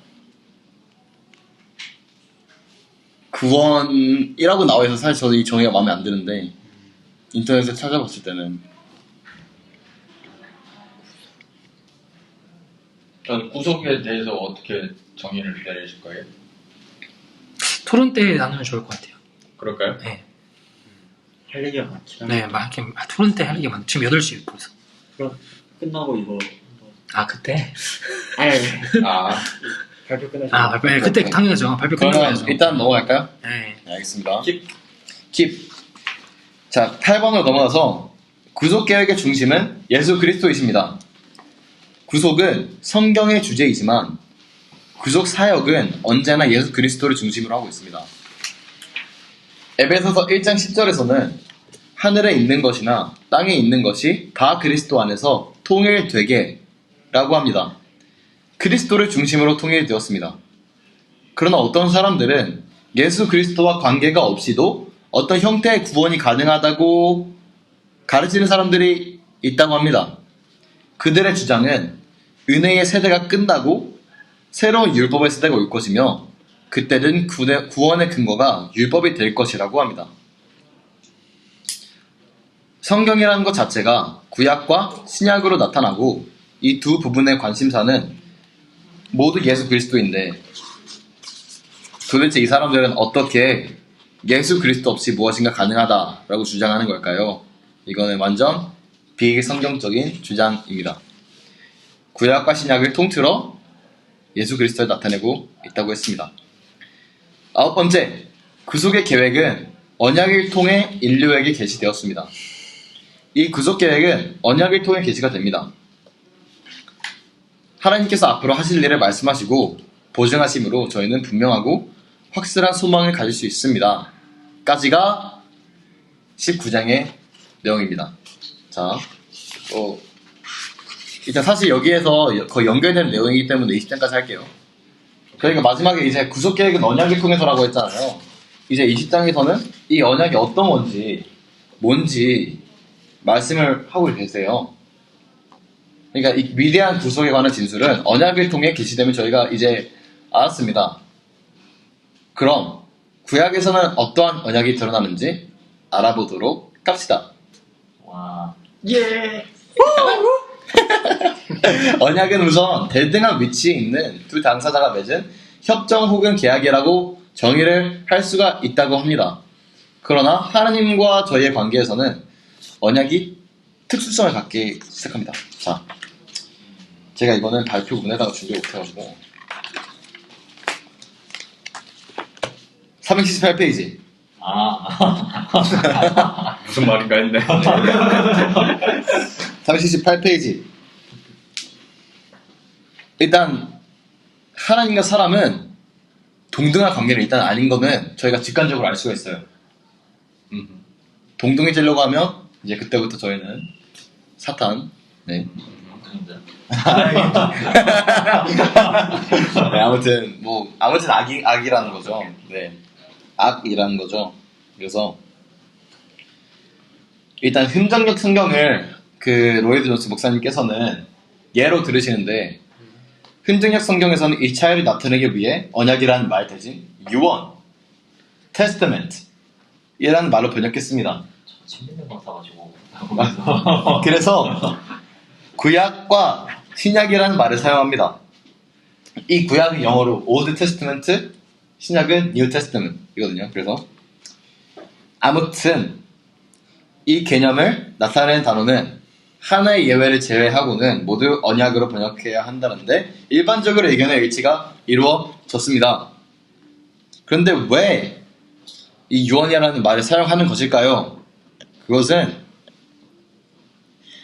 구원이라고 나와 있어서 사실 저도 이 정의가 마음에 안 드는데 인터넷에 찾아봤을 때는 구속에 대해서 어떻게 정의를 내리실 거예요? 토론 때 나누면 좋을 것 같아요. 그럴까요? 네. 할 얘기가 많지. 네, 막 이렇게 토론 때 할 얘기 많아. 지금 8시 벌써. 그럼 끝나고 이거 아, 그때? 아니 아, 발표 끝나서 발표, 네, 그때 당연하죠. 발표 끝나야죠. 그러면 일단 넘어갈까요? 네. 네, 알겠습니다. 킵. 자, 8번으로 넘어가서 구속 계획의 중심은 예수 그리스도이십니다. 구속은 성경의 주제이지만 구속 사역은 언제나 예수 그리스도를 중심으로 하고 있습니다. 에베소서 1장 10절에서는 하늘에 있는 것이나 땅에 있는 것이 다 그리스도 안에서 통일되게 라고 합니다. 그리스도를 중심으로 통일되었습니다. 그러나 어떤 사람들은 예수 그리스도와 관계가 없이도 어떤 형태의 구원이 가능하다고 가르치는 사람들이 있다고 합니다. 그들의 주장은 은혜의 세대가 끝나고 새로운 율법의 세대가 올 것이며 그때는 구원의 근거가 율법이 될 것이라고 합니다. 성경이라는 것 자체가 구약과 신약으로 나타나고 이 두 부분의 관심사는 모두 예수 그리스도인데 도대체 이 사람들은 어떻게 예수 그리스도 없이 무엇인가 가능하다라고 주장하는 걸까요? 이거는 완전 비성경적인 주장입니다. 구약과 신약을 통틀어 예수 그리스도를 나타내고 있다고 했습니다. 9번째, 구속의 계획은 언약을 통해 인류에게 계시되었습니다. 이 구속 계획은 언약을 통해 계시가 됩니다. 하나님께서 앞으로 하실 일을 말씀하시고 보증하심으로 저희는 분명하고 확실한 소망을 가질 수 있습니다. 까지가 19장의 내용입니다. 자, 일단 사실 여기에서 거의 연결되는 내용이기 때문에 20장까지 할게요. 그러니까 마지막에 이제 구속 계획은 언약을 통해서라고 했잖아요. 이제 20장에서는 이 언약이 어떤 건지, 뭔지 말씀을 하고 계세요. 그러니까 이 위대한 구속에 관한 진술은 언약을 통해 계시되면 저희가 이제 알았습니다. 그럼 구약에서는 어떠한 언약이 드러나는지 알아보도록 합시다. 와, 예. 언약은 우선 대등한 위치에 있는 두 당사자가 맺은 협정 혹은 계약이라고 정의를 할 수가 있다고 합니다. 그러나 하나님과 저희의 관계에서는 언약이 특수성을 갖기 시작합니다. 자, 제가 이거는 발표문에다가 준비 못해가지고 378페이지 아, 무슨 말인가 했네. 378페이지. 일단 하나님과 사람은 동등한 관계는 일단 아닌 거는 저희가 직관적으로 알 수가 있어요. 동등해지려고 하면 이제 그때부터 저희는 사탄. 네. 그런데 네, 아무튼 악이라는 거죠. 네, 악이라는 거죠. 그래서 일단 흠정력 성경을 그 로이드 존스 목사님께서는 예로 들으시는데 흠정력 성경에서는 이 차이를 나타내기 위해 언약이라는 말 대신 유언, 테스트멘트 이라는 말로 번역했습니다. 침뱉는 거 사가지고 그래서 구약과 신약이라는 말을 사용합니다. 이 구약은 영어로 Old Testament, 신약은 New Testament이거든요. 그래서 아무튼 이 개념을 나타내는 단어는 하나의 예외를 제외하고는 모두 언약으로 번역해야 한다는데 일반적으로 의견의 일치가 이루어졌습니다. 그런데 왜 이 유언이라는 말을 사용하는 것일까요? 그것은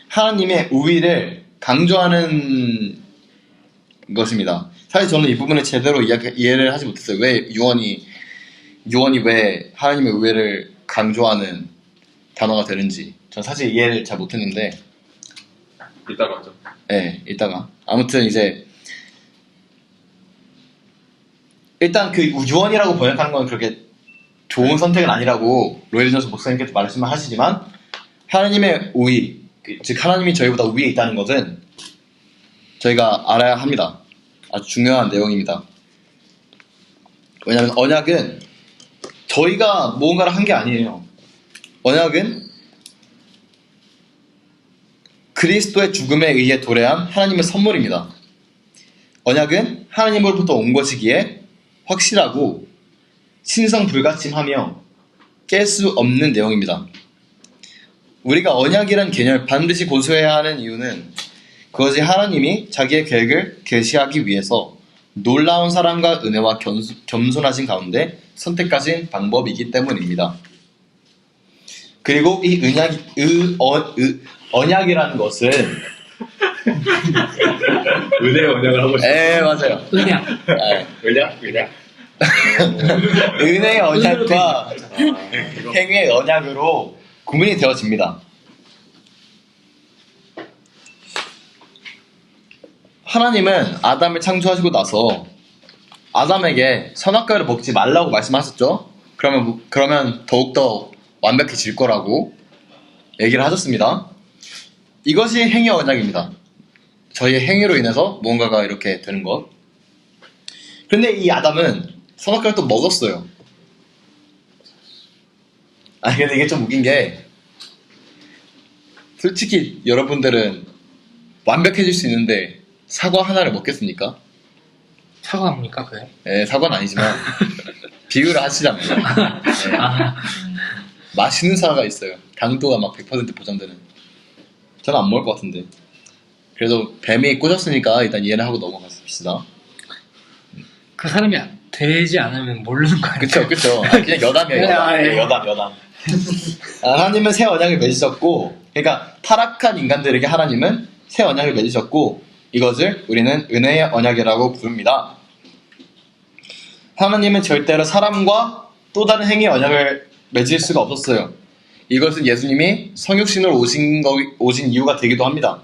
하나님의 우위를 강조하는 것입니다. 사실 저는 이 부분을 제대로 이해를 하지 못했어요. 왜 유언이 왜 하나님의 우위를 강조하는 단어가 되는지 전 사실 이해를 잘 못했는데 이따가 하죠. 네, 이따가 아무튼 이제 일단 그 유언이라고 번역하는 건 그렇게 좋은 선택은 아니라고 로이드 존스 목사님께서 말씀을 하시지만 하나님의 우위, 즉 하나님이 저희보다 위에 있다는 것은 저희가 알아야 합니다. 아주 중요한 내용입니다. 왜냐하면 언약은 저희가 무언가를 한 게 아니에요. 언약은 그리스도의 죽음에 의해 도래한 하나님의 선물입니다. 언약은 하나님으로부터 온 것이기에 확실하고 신성불가침하며 깰 수 없는 내용입니다. 우리가 언약이라는 개념을 반드시 고수해야 하는 이유는 그것이 하나님이 자기의 계획을 계시하기 위해서 놀라운 사랑과 은혜와 겸손하신 가운데 선택하신 방법이기 때문입니다. 그리고 이 언약이라는 것은 은혜의 언약을 하고 싶어요. 네, 맞아요. 은혜야. 은혜? 은혜의 언약과 행위의 언약으로 구분이 되어집니다. 하나님은 아담을 창조하시고 나서 아담에게 선악과를 먹지 말라고 말씀하셨죠? 그러면 더욱더 완벽해질 거라고 얘기를 하셨습니다. 이것이 행위 언약입니다. 저희의 행위로 인해서 무언가가 이렇게 되는 것. 그런데 이 아담은 선악과를 또 먹었어요. 근데 이게 좀 웃긴 게 솔직히 여러분들은 완벽해질 수 있는데 사과 하나를 먹겠습니까? 사과가 뭡니까 그게? 네, 사과는 아니지만 비유를 하시자면 네. 맛있는 사과가 있어요. 당도가 막 100% 보장되는. 저는 안 먹을 것 같은데. 그래도 뱀이 꽂았으니까 일단 이해를 하고 넘어갑시다. 그 사람이 되지 않으면 모르는 거 아니에요? 그쵸. 그냥 여담이에요. 여담. 하나님은 새 언약을 맺으셨고, 그러니까 타락한 인간들에게 하나님은 새 언약을 맺으셨고, 이것을 우리는 은혜의 언약이라고 부릅니다. 하나님은 절대로 사람과 또 다른 행위의 언약을 맺을 수가 없었어요. 이것은 예수님이 성육신으로 오신 이유가 되기도 합니다.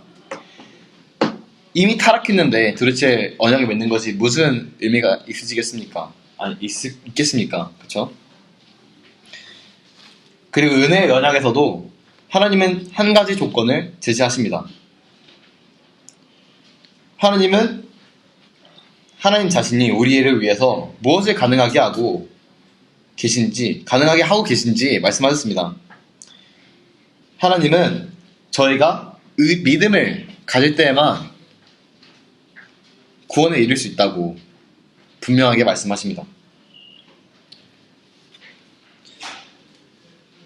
이미 타락했는데 도대체 언약을 맺는 것이 무슨 의미가 있으시겠습니까? 있겠습니까? 그쵸? 그리고 은혜의 언약에서도 하나님은 한 가지 조건을 제시하십니다. 하나님은 하나님 자신이 우리를 위해서 무엇을 가능하게 하고 계신지 말씀하셨습니다. 하나님은 저희가 믿음을 가질 때에만 구원을 이룰 수 있다고 분명하게 말씀하십니다.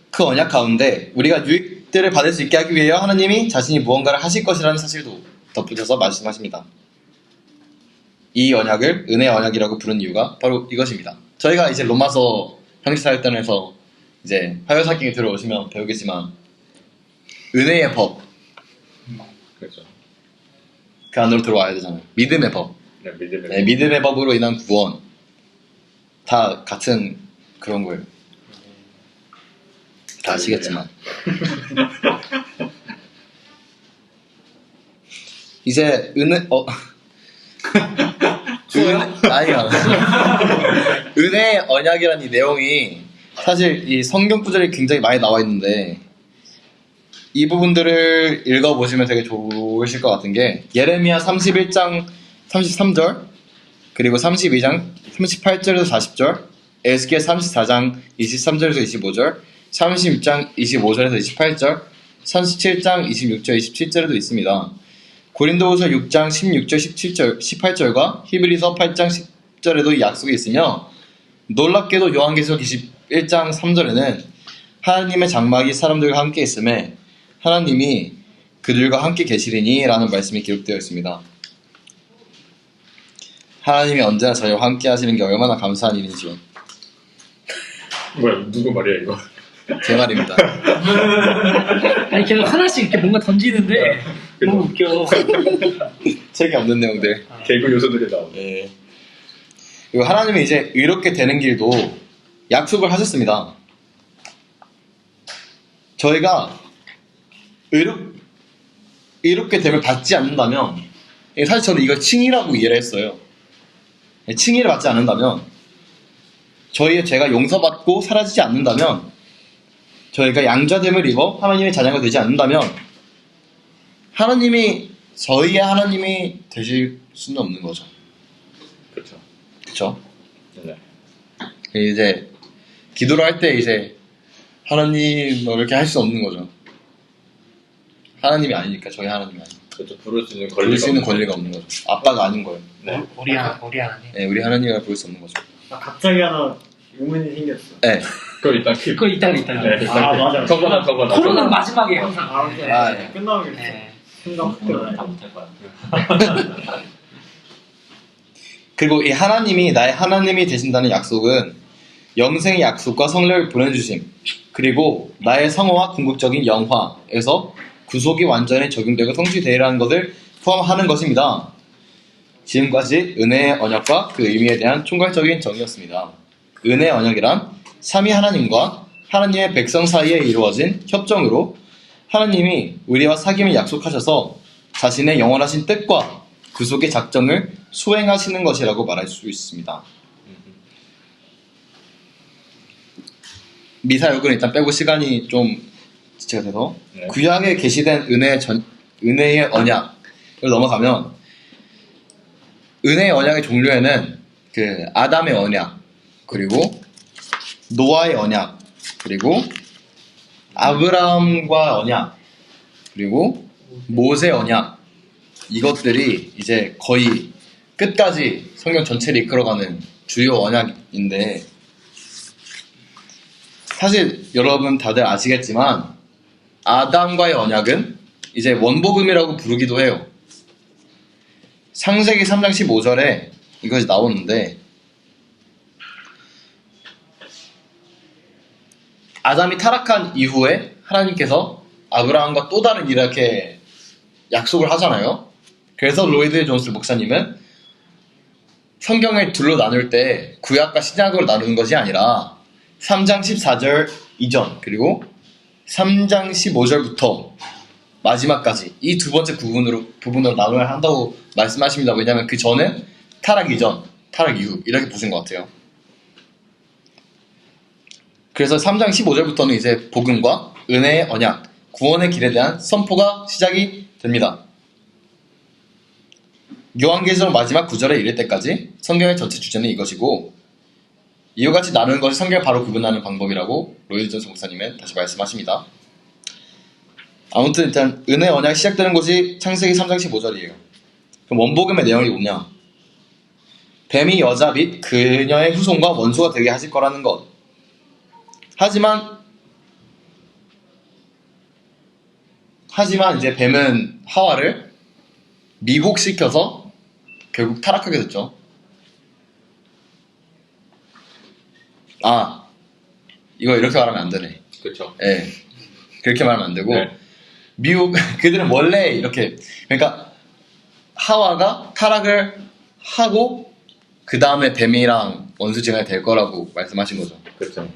그 언약 가운데 우리가 유익들을 받을 수 있게 하기 위해 하나님이 자신이 무언가를 하실 것이라는 사실도 덧붙여서 말씀하십니다. 이 언약을 은혜의 언약이라고 부르는 이유가 바로 이것입니다. 저희가 이제 로마서 형제사역단에서 이제 화요사경에 들어오시면 배우겠지만 은혜의 법, 그렇죠. 그 안으로 들어와야 되잖아요. 믿음의 법. 네, 믿음의 네, 믿음의 법으로 인한 구원. 다 같은 그런 거예요. 다 아시겠지만. 이제 아니야. 은혜의 언약이라는 이 내용이 사실 이 성경 구절이 굉장히 많이 나와 있는데 이 부분들을 읽어보시면 되게 좋으실 것 같은 게 예레미야 31장 33절 그리고 32장 38절에서 40절 에스겔 34장 23절에서 25절 36장 25절에서 28절 37장 26절 27절에도 있습니다. 고린도후서 6장 16절 17절 18절과 히브리서 8장 10절에도 이 약속이 있으며 놀랍게도 요한계시록 21장 3절에는 하나님의 장막이 사람들과 함께 있음에 하나님이 그들과 함께 계시리니 라는 말씀이 기록되어 있습니다. 하나님이 언제나 저희와 함께 하시는 게 얼마나 감사한 일인지요. 뭐야 누구 말이야 이거? 제 말입니다. 아니 계속 하나씩 이렇게 뭔가 던지는데 너무 웃겨. 책이 없는 내용들. 개그 요소들이 나오네. 네. 그리고 하나님이 이제 의롭게 되는 길도 약속을 하셨습니다. 저희가 의롭게 됨을 받지 않는다면 사실 저는 이걸 칭의라고 이해를 했어요. 칭의를 받지 않는다면 저희의 죄가 용서받고 사라지지 않는다면 저희가 양자됨을 입어 하나님의 자녀가 되지 않는다면 하나님이 저희의 하나님이 되실 수는 없는 거죠. 그렇죠. 그렇죠? 네. 이제 기도를 할 때 이제 하나님 뭐 이렇게 할 수 없는 거죠. 하나님이 아니니까 저희 하나님이 아니니까 그렇죠. 부를 수 있는 부를 수 있는 권리가 없는 거죠. 아빠가 아닌 거예요. 네. 우리 하나님. 네, 우리 하나님이라 부를 수 없는 거죠. 갑자기 하나 의문이 생겼어. 네. 그거 일단 킵. 그거 이따가. 네, 아, 맞아. 저거나. 코로나 마지막에 항상. 아, 네. 끝나면 네. 생각 오늘은 다 못할 거야. 그리고 이 하나님이 나의 하나님이 되신다는 약속은 영생의 약속과 성령을 보내주심 그리고 나의 성화와 궁극적인 영화에서 구속이 완전히 적용되고 성취되리라는 것을 포함하는 것입니다. 지금까지 은혜의 언약과 그 의미에 대한 총괄적인 정의였습니다. 은혜의 언약이란 삼위 하나님과 하나님의 백성 사이에 이루어진 협정으로 하나님이 우리와 사귐을 약속하셔서 자신의 영원하신 뜻과 구속의 작정을 수행하시는 것이라고 말할 수 있습니다. 미사역은 일단 빼고 시간이 좀 지체가 돼서 네. 구약에 게시된 은혜의 언약을 넘어가면 은혜의 언약의 종류에는 그 아담의 언약 그리고 노아의 언약 그리고 아브라함과 언약 그리고 모세 언약 이것들이 이제 거의 끝까지 성경 전체를 이끌어가는 주요 언약인데 사실 여러분 다들 아시겠지만 아담과의 언약은 이제 원복음이라고 부르기도 해요. 창세기 3장 15절에 이것이 나오는데 아담이 타락한 이후에 하나님께서 아브라함과 또 다른 이렇게 약속을 하잖아요. 그래서 로이드 존스 목사님은 성경을 둘로 나눌 때 구약과 신약으로 나누는 것이 아니라 3장 14절 이전 그리고 3장 15절부터 마지막까지 이 두 번째 부분으로 나눠야 한다고 말씀하십니다. 왜냐하면 그 전은 타락 이전, 타락 이후 이렇게 보신 것 같아요. 그래서 3장 15절부터는 이제 복음과 은혜의 언약, 구원의 길에 대한 선포가 시작이 됩니다. 요한계시록 마지막 9절에 이를 때까지 성경의 전체 주제는 이것이고 이와 같이 나누는 것이 성경을 바로 구분하는 방법이라고 로이드 존스 목사님은 다시 말씀하십니다. 아무튼 일단 은혜 언약이 시작되는 곳이 창세기 3장 15절이에요. 그럼 원복음의 내용이 뭐냐? 뱀이 여자 및 그녀의 후손과 원수가 되게 하실 거라는 것. 하지만 이제 뱀은 하와를 미혹시켜서 결국 타락하게 됐죠. 이거 이렇게 말하면 안 되네. 그렇죠. 예. 그렇게 말하면 안 되고 네. 미국 그들은 원래 이렇게 그러니까 하와가 타락을 하고 그 다음에 뱀이랑 원수지간이 될 거라고 말씀하신 거죠. 그렇죠.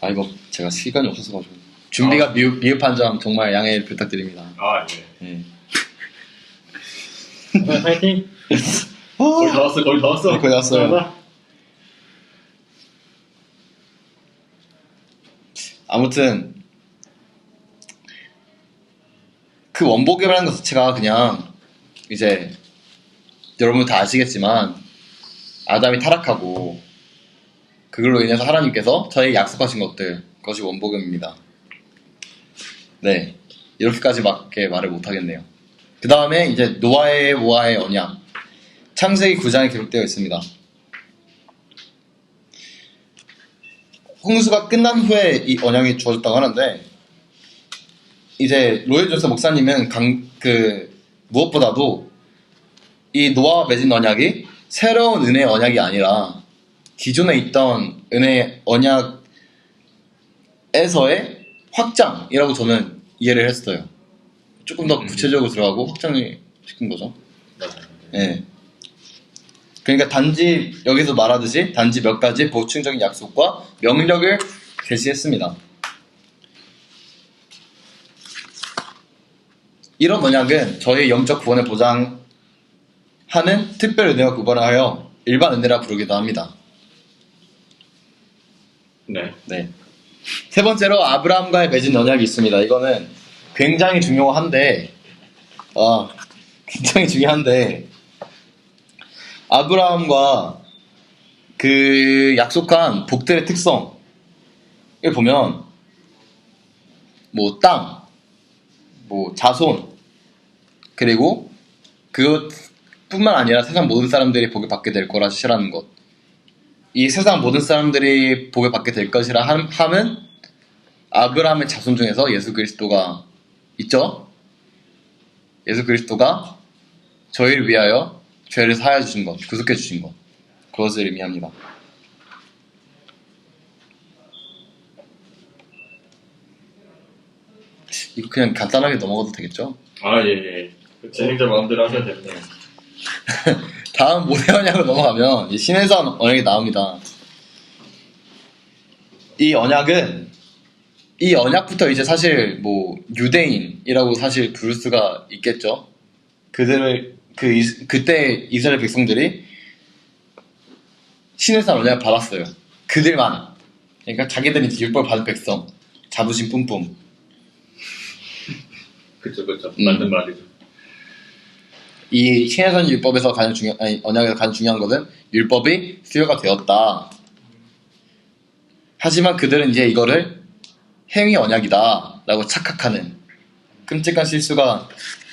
아 이거 제가 시간이 없어서 가지고 준비가 미흡한 점 정말 양해 부탁드립니다. 아 예. 예. 파이팅. 거의 다 왔어. 거의 다 왔어. 거의 왔어요. 봐. 아무튼 그 원복이라는 것 자체가 그냥 이제 여러분 다 아시겠지만 아담이 타락하고 그걸로 인해서 하나님께서 저에게 약속하신 것들 그것이 원복음입니다. 네 이렇게까지밖에 말을 못하겠네요. 그 다음에 이제 노아의 언약 창세기 9장에 기록되어 있습니다. 홍수가 끝난 후에 이 언약이 주어졌다고 하는데 이제 로엘 존스 목사님은 무엇보다도 이 노아와 맺은 언약이 새로운 은혜의 언약이 아니라 기존에 있던 은혜의 언약에서의 확장이라고 저는 이해를 했어요. 조금 더 구체적으로 들어가고 확장을 시킨 거죠. 예. 그러니까 단지 여기서 말하듯이 단지 몇 가지 보충적인 약속과 명령을 제시했습니다. 이런 언약은 저희 영적 구원을 보장하는 특별 은혜와 구별을 하여 일반 은혜라 부르기도 합니다. 네. 네. 세 번째로 아브라함과의 맺은 언약이 있습니다. 이거는 굉장히 중요한데 아브라함과 그 약속한 복들의 특성을 보면 뭐 땅, 뭐 자손 그리고 그것뿐만 아니라 세상 모든 사람들이 복을 받게 될 거라는 것. 이 세상 모든 사람들이 복을 받게 될 것이라 함은 아브라함의 자손 중에서 예수 그리스도가 있죠. 예수 그리스도가 저희를 위하여 죄를 사하여 주신 것, 구속해 주신 것, 그것을 의미합니다. 이거 그냥 간단하게 넘어가도 되겠죠? 아 예. 그 진행자 마음대로 하셔야 됩니다. 다음 모세 언약으로 넘어가면 이 신해산 언약이 나옵니다. 이 언약부터 이제 사실 뭐 유대인이라고 사실 부를 수가 있겠죠. 그들을 그때 이스라엘 백성들이 신해산 언약을 받았어요. 그들만. 그러니까 자기들이 이제 율법 받은 백성, 자부심 뿜뿜. 그쵸. 맞는 말이죠. 이 신해산 율법에서 언약에서 가장 중요한 것은 율법이 수요가 되었다. 하지만 그들은 이제 이거를 행위 언약이다 라고 착각하는 끔찍한 실수가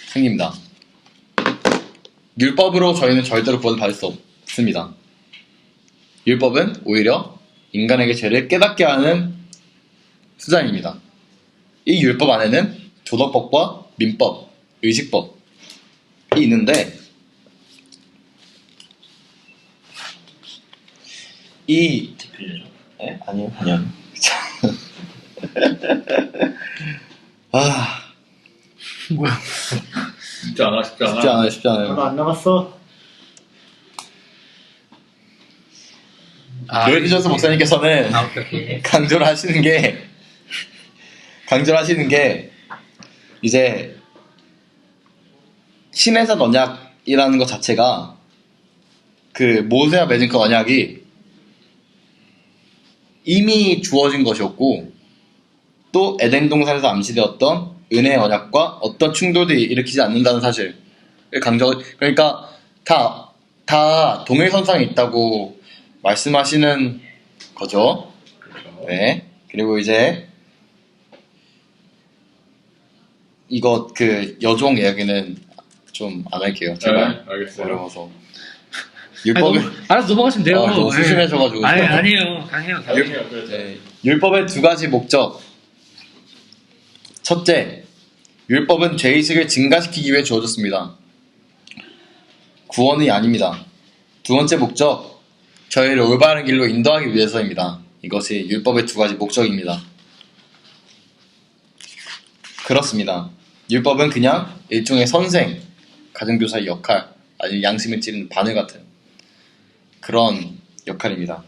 생깁니다. 율법으로 저희는 절대로 구원을 받을 수 없습니다. 율법은 오히려 인간에게 죄를 깨닫게 하는 수단입니다. 이 율법 안에는 도덕법과 민법, 의식법이 있는데 디필레죠. 네? 아니요. 뭐야? 쉽지 않아. 쉽지 않아요. 얼마 안 남았어. 노예디저스 목사님께서는 오케이. 강조를 하시는 게 이제 신해산 언약이라는 것 자체가 그 모세와 맺은 그 언약이 이미 주어진 것이었고 또 에덴 동산에서 암시되었던 은혜의 언약과 어떤 충돌도 일으키지 않는다는 사실을 그러니까 다 동일선상에 있다고 말씀하시는 거죠. 네. 그리고 이제 이거 그 여종 이야기는 좀 안 할게요. 제발. 네, 알겠어요. 어려워서. 율법을 알아서 넘어가시면 돼요. 너무 소심해져가지고. 아니에요. 강해요. 네. 율법의 두 가지 목적. 첫째, 율법은 죄의식을 증가시키기 위해 주어졌습니다. 구원이 아닙니다. 두 번째 목적, 저희를 올바른 길로 인도하기 위해서입니다. 이것이 율법의 두 가지 목적입니다. 그렇습니다. 율법은 그냥 일종의 선생, 가정교사의 역할, 아니면 양심을 찌르는 바늘 같은 그런 역할입니다.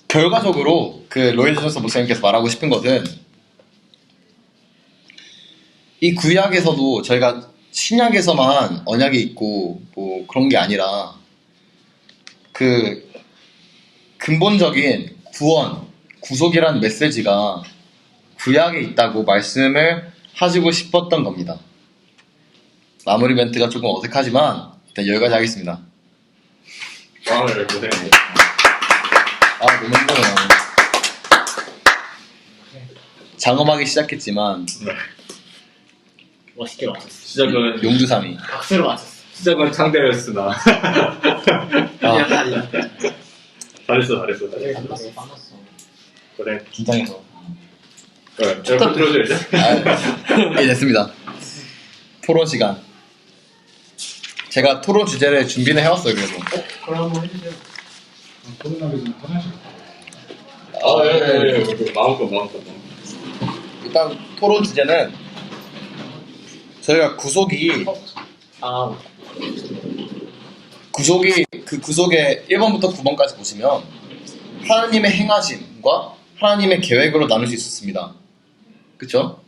결과적으로 그 로이드 존스 목사님께서 말하고 싶은 것은 이 구약에서도 저희가 신약에서만 언약이 있고 뭐 그런 게 아니라 그 근본적인 구원, 구속이라는 메시지가 구약에 있다고 말씀을 하시고 싶었던 겁니다. 마무리 멘트가 조금 어색하지만 일단 여기까지 하겠습니다. 아, 네, 고생했네. 아 너무 힘들어요. 장엄하게 시작했지만 멋있게 맞췄어. 시작은 용두삼이 박수로 맞췄어. 시작은 창대였으나 아, 잘했어. 빠졌어. 고생. 긴장해서 네, 제가 들어줘야죠. 예, 됐습니다. 토론 시간. 제가 토론 주제를 준비는 해왔어요. 그래도 그럼 한번 해주세요. 아, 예. 마음껏. 일단 토론 주제는 저희가 구속이 아, 그 구속의 1번부터 9번까지 보시면 하나님의 행하심과 하나님의 계획으로 나눌 수 있었습니다. 그쵸?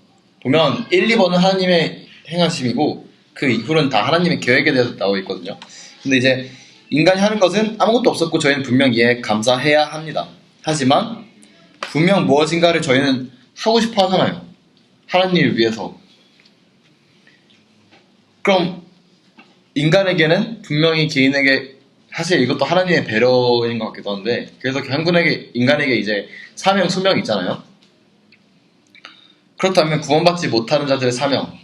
보면 1, 2번은 하나님의 행하심이고 그 이후로는 다 하나님의 계획에 대해서 나와 있거든요. 근데 이제 인간이 하는 것은 아무것도 없었고 저희는 분명 이에 감사해야 합니다. 하지만 분명 무엇인가를 저희는 하고 싶어 하잖아요. 하나님을 위해서. 그럼 인간에게는 분명히 개인에게 사실 이것도 하나님의 배려인 것 같기도 한데 그래서 인간에게 이제 사명, 소명이 있잖아요. 그렇다면 구원받지 못하는 자들의 사명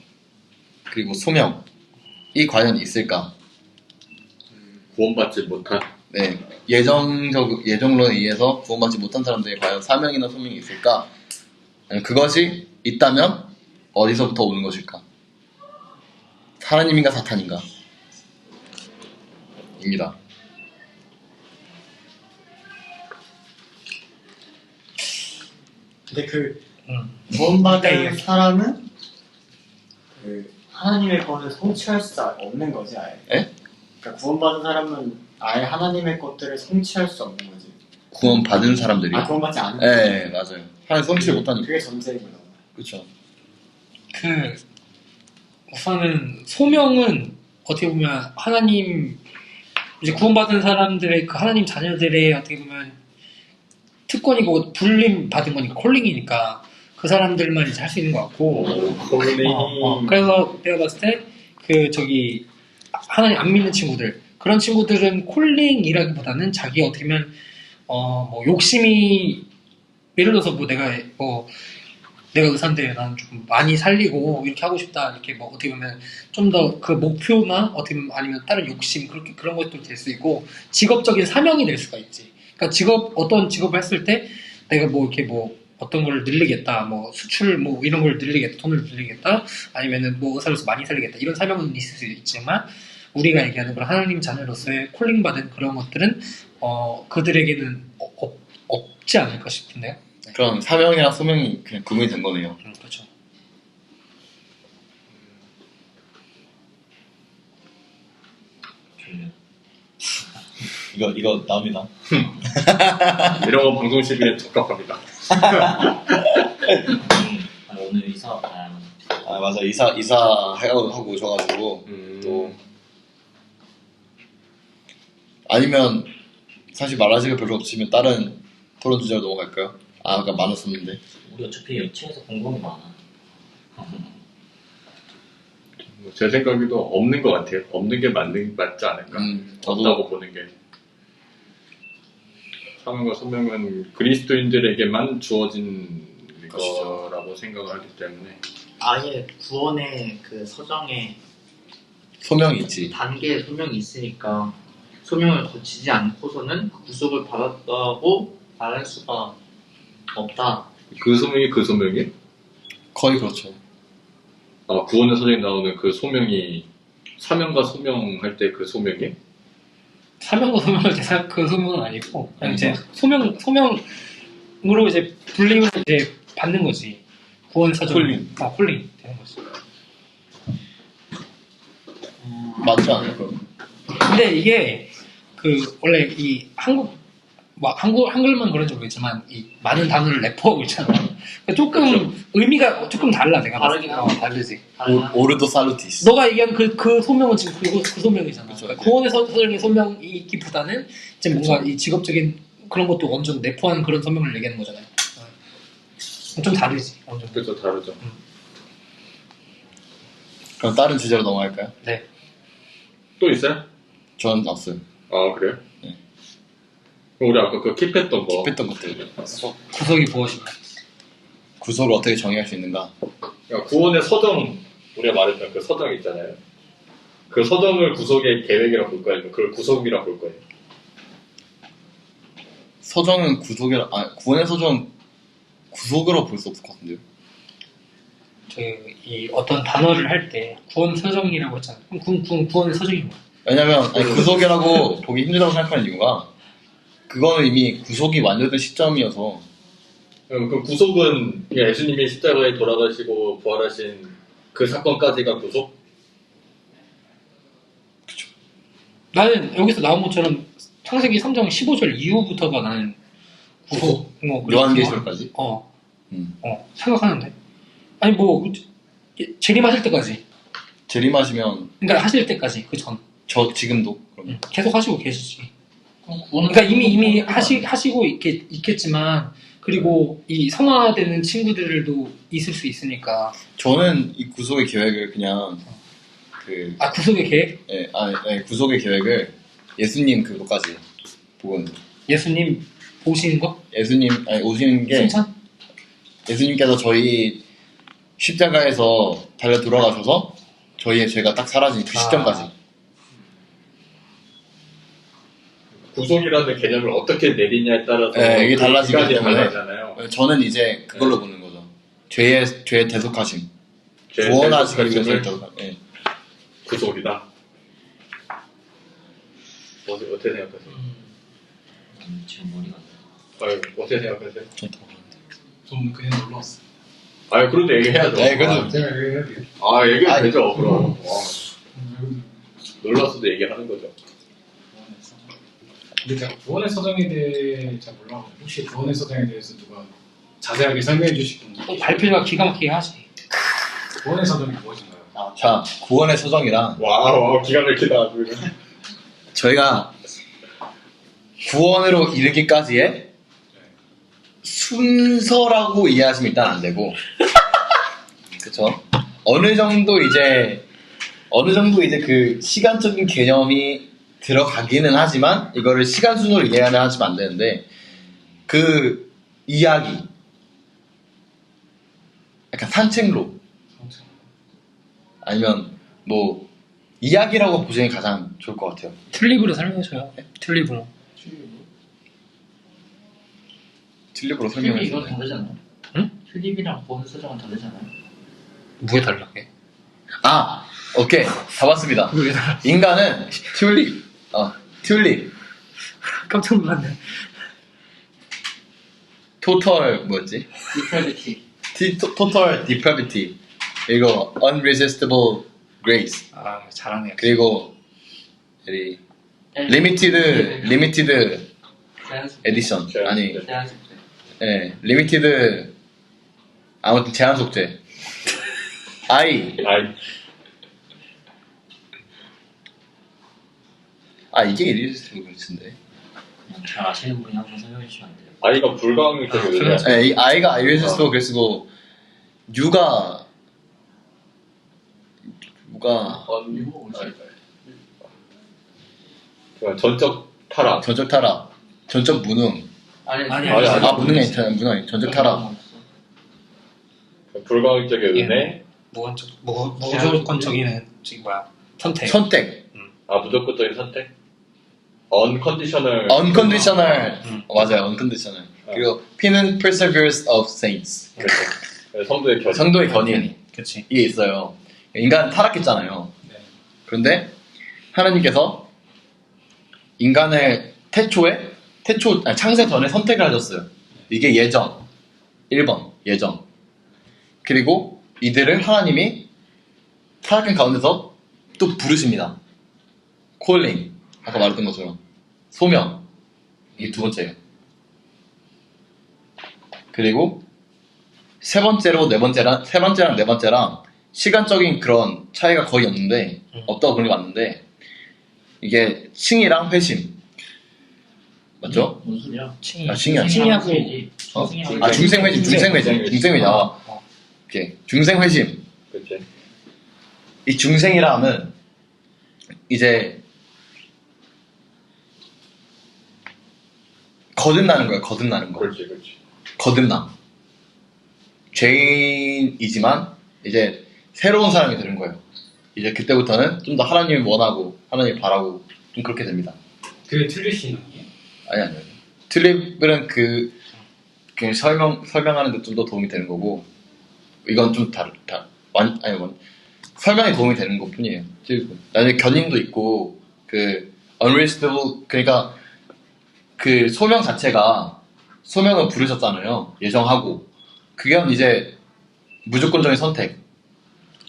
그리고 소명이 과연 있을까? 구원받지 못한. 네, 예정론에 의해서 구원받지 못한 사람들이 과연 사명이나 소명이 있을까? 아니면 그것이 있다면 어디서부터 오는 것일까? 하나님인가 사탄인가? 입니다. 근데 그 구원받은 사람은 그 하나님의 것을 성취할 수 없는 거지 아예. 에? 그러니까 구원받은 사람은 아예 하나님의 것들을 성취할 수 없는 거지. 구원받은 사람들이. 아 구원받지 않은. 네, 맞아요. 하나님 성취를 못하니까. 그게 전제이구나. 그렇죠. 그 우선은 소명은 어떻게 보면 하나님 이제 구원받은 사람들의 그 하나님 자녀들의 어떻게 보면 특권이고 불림 받은 거니까 콜링이니까 그 사람들만 이제 할 수 있는 것 같고 그래서 내가 봤을 때 그 저기 하나님 안 믿는 친구들 그런 친구들은 콜링이라기보다는 자기 어떻게 보면 뭐 욕심이 예를 들어서 뭐 내가 의사인데 나는 좀 많이 살리고 이렇게 하고 싶다 이렇게 뭐 어떻게 보면 좀 더 그 목표나 어떻게 보면 아니면 다른 욕심 그런 것도 될 수 있고 직업적인 사명이 될 수가 있지. 그러니까 어떤 직업을 했을 때 내가 뭐 이렇게 뭐 어떤 걸 늘리겠다, 뭐 수출 뭐 이런 걸 늘리겠다, 돈을 늘리겠다, 아니면은 뭐 의사로서 많이 살리겠다 이런 사명은 있을 수 있지만 우리가 얘기하는 그런 하나님 자녀로서의 콜링 받은 그런 것들은 그들에게는 없지 않을까 싶은데요. 그럼 사명이랑 소명이 그냥 구분이 된 거네요. 그렇죠. 이거 나옵니다. 이런 건 방송 시비에 적합합니다. 오늘 이사 아 맞아 이사하고 오셔가지고 또 아니면 사실 말하시기 별로 없으면 다른 토론 주제로 넘어갈까요? 아까 많았었는데. 우리 어차피 여친에서 공부한 게 많아. 제 생각에도 없는 것 같아요. 없는 게 맞지 않을까. 저도 없다고 보는 게. 사명과 소명은 그리스도인들에게만 주어진 것이죠. 거라고 생각을 하기 때문에 아예 구원의 그 서정에 소명이 있지. 단계의 소명이 있으니까 소명을 거치지 않고서는 그 구속을 받았다고 말할 수가 없다. 그 소명이 그 소명이에요? 거의 그렇죠. 아, 구원의 서정에 나오는 그 소명이 사명과 소명할 때 그 소명이? 사명과 소명을 그 소명은 아니고 그냥 이제 소명으로 이제 불림을 이제 받는 거지. 구원 사정. 콜링. 콜링 되는 거지. 맞지 않아요? 그럼? 근데 이게 그 원래 이 한글만 그런지 모르겠지만 이 많은 단어를 내포하고 있잖아. 그러니까 조금 의미가 조금 달라 내가 봤을 때. 다르긴 하고. 다르지. 오르도 살루티스. 너가 얘기한 그 소명은 지금 그 소명이잖아. 그쵸. 그러니까 구원의 서정의 소명이 있기보다는 이제 뭔가 이 직업적인 그런 것도 완전 내포한 그런 소명을 얘기하는 거잖아요. 좀 다르지. 완전. 그렇죠, 다르죠. 그럼 다른 주제로 넘어갈까요? 네. 또 있어요? 전 없어요. 아 그래요? 네. 그럼 우리 아까 그 킵했던 거. 킵했던 것들. 구속이 무엇인가? 구속을 어떻게 정의할 수 있는가? 그러니까 구원의 서정, 우리가 말했던 그 서정 있잖아요. 그 서정을 구속의 계획이라고 볼 거예요? 아니면 그걸 구속이라고 볼 거예요? 서정은 구원의 서정 구속으로 볼 수 없을 것 같은데요? 이 어떤 단어를 할 때 구원 서정이라고 했잖아. 그럼 구원의 서정이 뭐야? 왜냐면 구속이라고 보기 힘들다고 생각하는 이유가 그거는 이미 구속이 완료된 시점이어서 그 구속은 그냥 예수님이 십자가에 돌아가시고 부활하신 그 사건까지가 구속? 나는 여기서 나온 것처럼 창세기 3장 15절 이후부터가 나는 구속 요한계시록까지? 생각하는데 아니 뭐 재림하실 때까지 재림하시면 그러니까 하실 때까지 그 전 저 지금도 그러면 계속 하시고 계시지. 구원은 그러니까 이미 하시고 있겠지만 그리고 이 성화되는 친구들도 있을 수 있으니까 저는 이 구속의 계획을 그냥 구속의 계획? 구속의 계획을 예수님 그거까지 보고 예수님 오시는 거? 예수님 오시는 게 승천? 예수님께서 저희 십자가에서 달려 돌아가셔서 저희의 죄가 딱 사라진 그 시점까지. 구속이라는 개념을 어떻게 내리냐에 따라서 네, 이게 달라지기 기간이 때문에. 달라지잖아요. 저는 이제 그걸로 보는 거죠. 죄의 대속하심. 죄의 구원하시기 위해서 대속하심을 대속하심. 예. 구속이다. 어떻게 생각하세요? 지금 머리가 어떻게 생각하세요? 저는 그냥 놀랐어요. 그래도 얘기해야죠. 네, 그래도 제가 얘기해요. 얘기해도 되죠. 그럼. 놀랐어도 얘기하는 거죠. 근데 제가 구원의 서정에 대해 잘 몰라요. 혹시 구원의 서정에 대해서 누가 자세하게 설명해 주실 분? 또 발표가 기가 막히게 하지. 구원의 서정이 무엇인가요? 자, 구원의 서정이랑 와, 기가 막히다. 저희가 구원으로 이르기까지의 순서라고 이해하시면 일단 안 되고, 그쵸? 어느 정도 이제 그 시간적인 개념이 들어가기는 하지만 이거를 시간 순으로 이해하면 하시면 안 되는데 그 이야기, 약간 산책로 아니면 뭐 이야기라고 보시는 게 가장 좋을 것 같아요. 튤립으로 설명해줘요. 튤립으로. 튤립으로 튤립이 설명해 이건 주세요. 다르잖아요. 응? 튤립이랑 구원 서정은 다르잖아요. 뭐에 달라게? 오케이, 다 봤습니다. 뭐에 달라? 인간은 튤립, 깜짝 놀랐네. 토털 뭐였지? 디프레비티. 토털 depravity, 그리고 unresistible grace, 잘하네. 그리고 limited edition, 아니, limited, 아무튼 제한 속죄. 이게 irresistible grace인데. 잘 아시는 분이 한번 설명해 주시면 안 돼요? 아이가 불가항력적이거든요. 이 I가 irresistible grace고 U가 전적 타락. 전적 타락, 전적 무능. 아니, 무능이 아니잖아요. 무능 아니, 전적 타락. 불가항력적인 은혜. 무조건적인 선택. 무조건적인 선택. unconditional. 맞아요. unconditional. 그리고 P는 perseverance of saints. 그렇죠. 성도의 견인. 성도의 견인. 그렇지. 이게 있어요. 인간 타락했잖아요. 네. 그런데 하나님께서 인간을 창세 전에 선택을 하셨어요. 이게 예정. 1번 예정. 그리고 이들을 하나님이 타락한 가운데서 또 부르십니다. 콜링. 아까 말했던 것처럼 소명. 이게 두 번째예요. 그리고 세 번째랑 네 번째랑 시간적인 그런 차이가 거의 없는데 없다고 보는 게 맞는데 이게 칭이랑 회심 맞죠? 무슨 소리야? 아 칭이야. 칭이하고 어? 아 중생회심. 오케이. 중생회심. 그치. 이 중생이라 하면 이제 거듭나는 거예요. 거듭나는 거. 그렇지. 거듭남. 죄인이지만 이제 새로운 사람이 되는 거예요. 이제 그때부터는 좀 더 하나님을 원하고 하나님을 바라고 좀 그렇게 됩니다. 그게 틀릴 신앙이에요? 아니. 튤립은 그냥 설명하는 데 좀 더 도움이 되는 거고 이건 좀 설명에 도움이 되는 것 뿐이에요. 나중에 견인도 있고 그 unreasonable 그러니까 그 소명 자체가 소명을 부르셨잖아요. 예정하고 그게 이제 무조건적인 선택.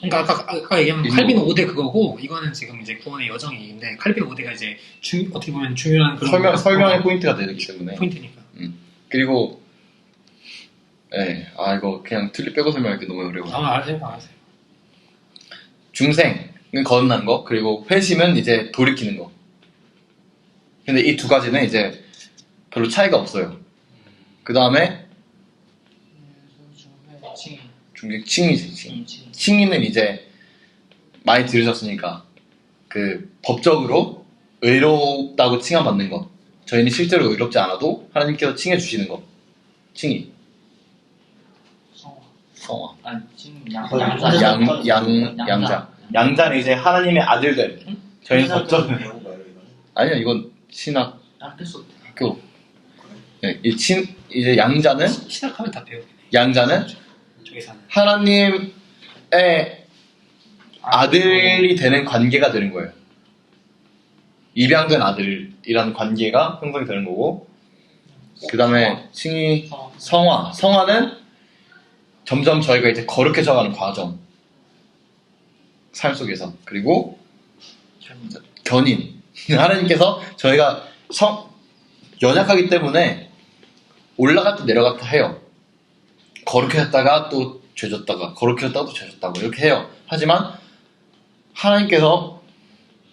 그러니까 아까 얘기한 이거- 칼빈 5대 그거고 이거는 지금 이제 구원의 여정인데 칼빈 5대가 이제 어떻게 보면 중요한 그런 설명의 포인트가 되기 때문에. 포인트니까. 그리고 이거 그냥 틀리 빼고 설명하기 너무 어려워. 알아세요. 중생은 거듭나는 거, 그리고 회심은 이제 돌이키는 거. 근데 이 두 가지는 이제 별로 차이가 없어요. 그 다음에 칭이지. 칭의는 이제 많이 들으셨으니까 그 법적으로 의롭다고 칭함받는 것. 저희는 실제로 의롭지 않아도 하나님께서 칭해 주시는 것. 칭의. 성화. 아니 지금 양자. 양자는 이제 하나님의 아들들. 저희는 법적. 배운 거예요 이거는? 아니요, 이건 신학. 학교 교. 네, 이제 양자는 시작하면 다 배워. 양자는 저기서는. 하나님의 아들이 되는 관계가 되는 거예요. 입양된 아들이라는 관계가 형성이 되는 거고, 그 다음에 칭의, 성화는 점점 저희가 이제 거룩해져가는 과정, 삶 속에서. 그리고 견인. 하나님께서 저희가 연약하기 때문에 올라갔다 내려갔다 해요. 거룩해졌다가 또 죄졌다가 거룩해졌다가 또 죄졌다고 이렇게 해요. 하지만 하나님께서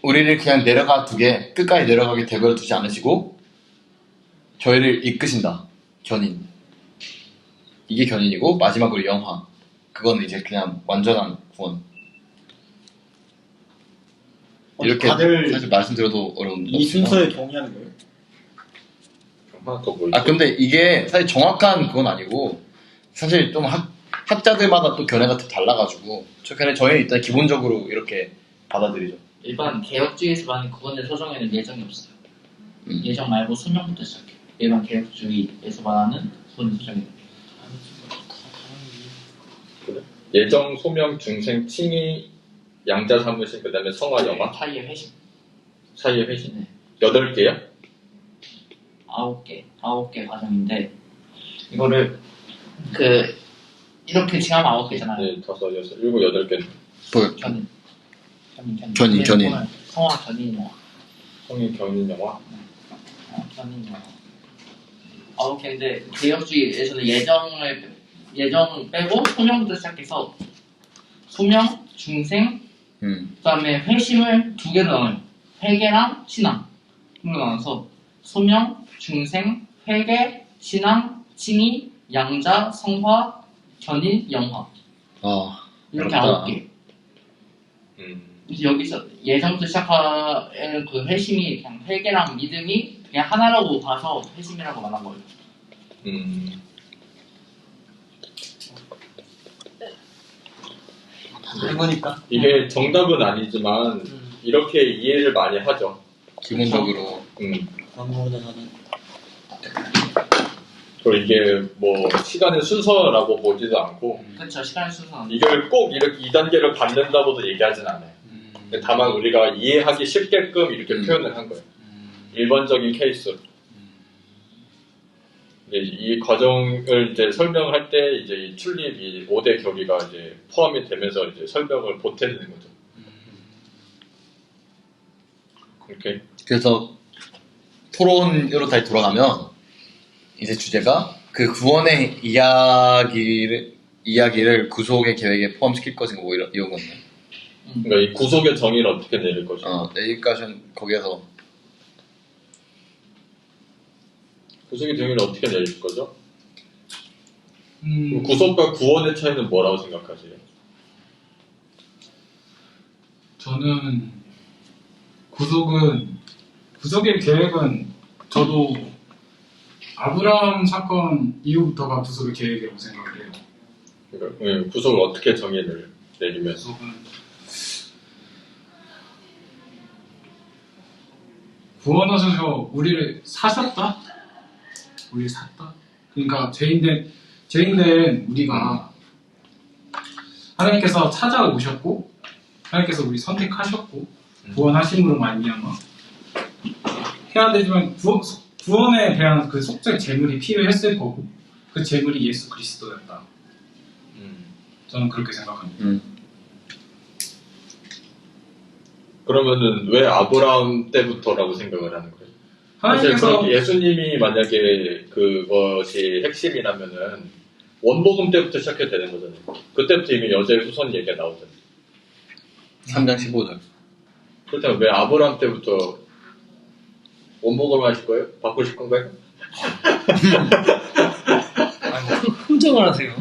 우리를 그냥 내려가 두게 끝까지 내려가게 내버려 두지 않으시고 저희를 이끄신다. 견인. 이게 견인이고 마지막으로 영화. 그건 이제 그냥 완전한 구원. 이렇게 다들 사실 말씀드려도 어려운 이 순서에 동의하는 거예요? 하나 더 보이죠? 근데 이게 사실 정확한 그건 아니고 사실 좀 학자들마다 또 견해가 또 달라가지고 저희는 일단 기본적으로 이렇게 받아들이죠. 일반 개혁주의에서 말하는 구원의 서정에는 예정이 없어요. 음. 예정 말고 소명부터 시작해. 일반 개혁주의에서 말하는 구원의 서정에는. 예정, 소명, 중생, 칭의, 양자 사무실, 그 다음에 성화, 영화 사이의 회심. 사이의 회신 네. 8개야? 9개 과정인데 이거를 이렇게 칭하면 9개잖아요. 네, 5, 6, 7, 8개 보여. 견인. 성화 견인 영화. 성의, 견인, 영화 견인 영화. 9개인데 개혁주의에서는 예정 빼고 소명부터 시작해서 소명, 중생, 그다음에 회심을 2개로 나눠요. 회개랑 신앙. 이로 나눠서 소명, 중생, 회개, 신앙, 칭의, 양자, 성화, 견인, 영화. 이렇게 어렵다. 9개. 여기서 예정부터 시작하는 그 회심이 그냥 회개랑 믿음이 그냥 하나라고 봐서 회심이라고 말한 거예요. 해보니까 이게 정답은 아니지만 이렇게 이해를 많이 하죠. 기본적으로. 광고보다는 그리고 이게 뭐 시간의 순서라고 보지도 않고 그렇죠. 시간의 순서는 이걸 꼭 이렇게 2단계를 받는다고도 얘기하진 않아요. 다만 우리가 이해하기 쉽게끔 이렇게 표현을 한 거예요. 일반적인 케이스로. 이제 이 과정을 이제 설명할 때 이제 이 튤립 이 5대 교리가 이제 포함이 되면서 이제 설명을 보태는 거죠. 그렇게. 그래서 토론으로 다시 돌아가면 이제 주제가 그 구원의 이야기를 구속의 계획에 포함시킬 것인가 뭐 이런 건데. 그러니까 이 구속의 정의를 어떻게 내릴 것인가. 내일까지는 거기에서 구속의 정의를 어떻게 내릴 거죠? 구속과 구원의 차이는 뭐라고 생각하세요? 저는 구속의 계획은 저도 아브라함 사건 이후부터가 구속의 계획이라고 생각을 해요. 그러니까 구속을 어떻게 정의를 내리면 구속은 구원하셔서 우리를 사셨다? 우리를 샀다? 그러니까 죄인된 우리가 하나님께서 찾아오셨고 하나님께서 우리 선택하셨고 구원하심으로 말미암아 해야 되지만 구원에 대한 그 속죄 제물이 필요했을 거고 그 제물이 예수 그리스도였다. 저는 그렇게 생각합니다. 그러면은 왜 아브라함 때부터라고 생각을 하는 거예요? 사실 하나님께서 그렇게 예수님이 만약에 그것이 핵심이라면은 원복음 때부터 시작해도 되는 거잖아요. 그때부터 이미 여자의 후손 얘기가 나오잖아요. 3장 15절. 그렇다면 왜 아브라함 때부터 원복음 하실 거예요? 바꾸실 건가요? 흥정을 하세요.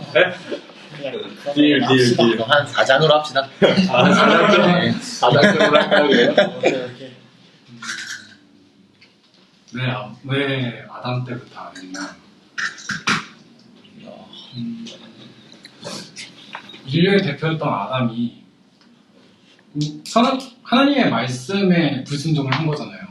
딜. 한 4장으로 합시다. 4장으로 할까요? 그래요? 왜 아담 때부터 안 했나? 인류의 대표였던 아담이 하나님의 말씀에 불순종을 한 거잖아요.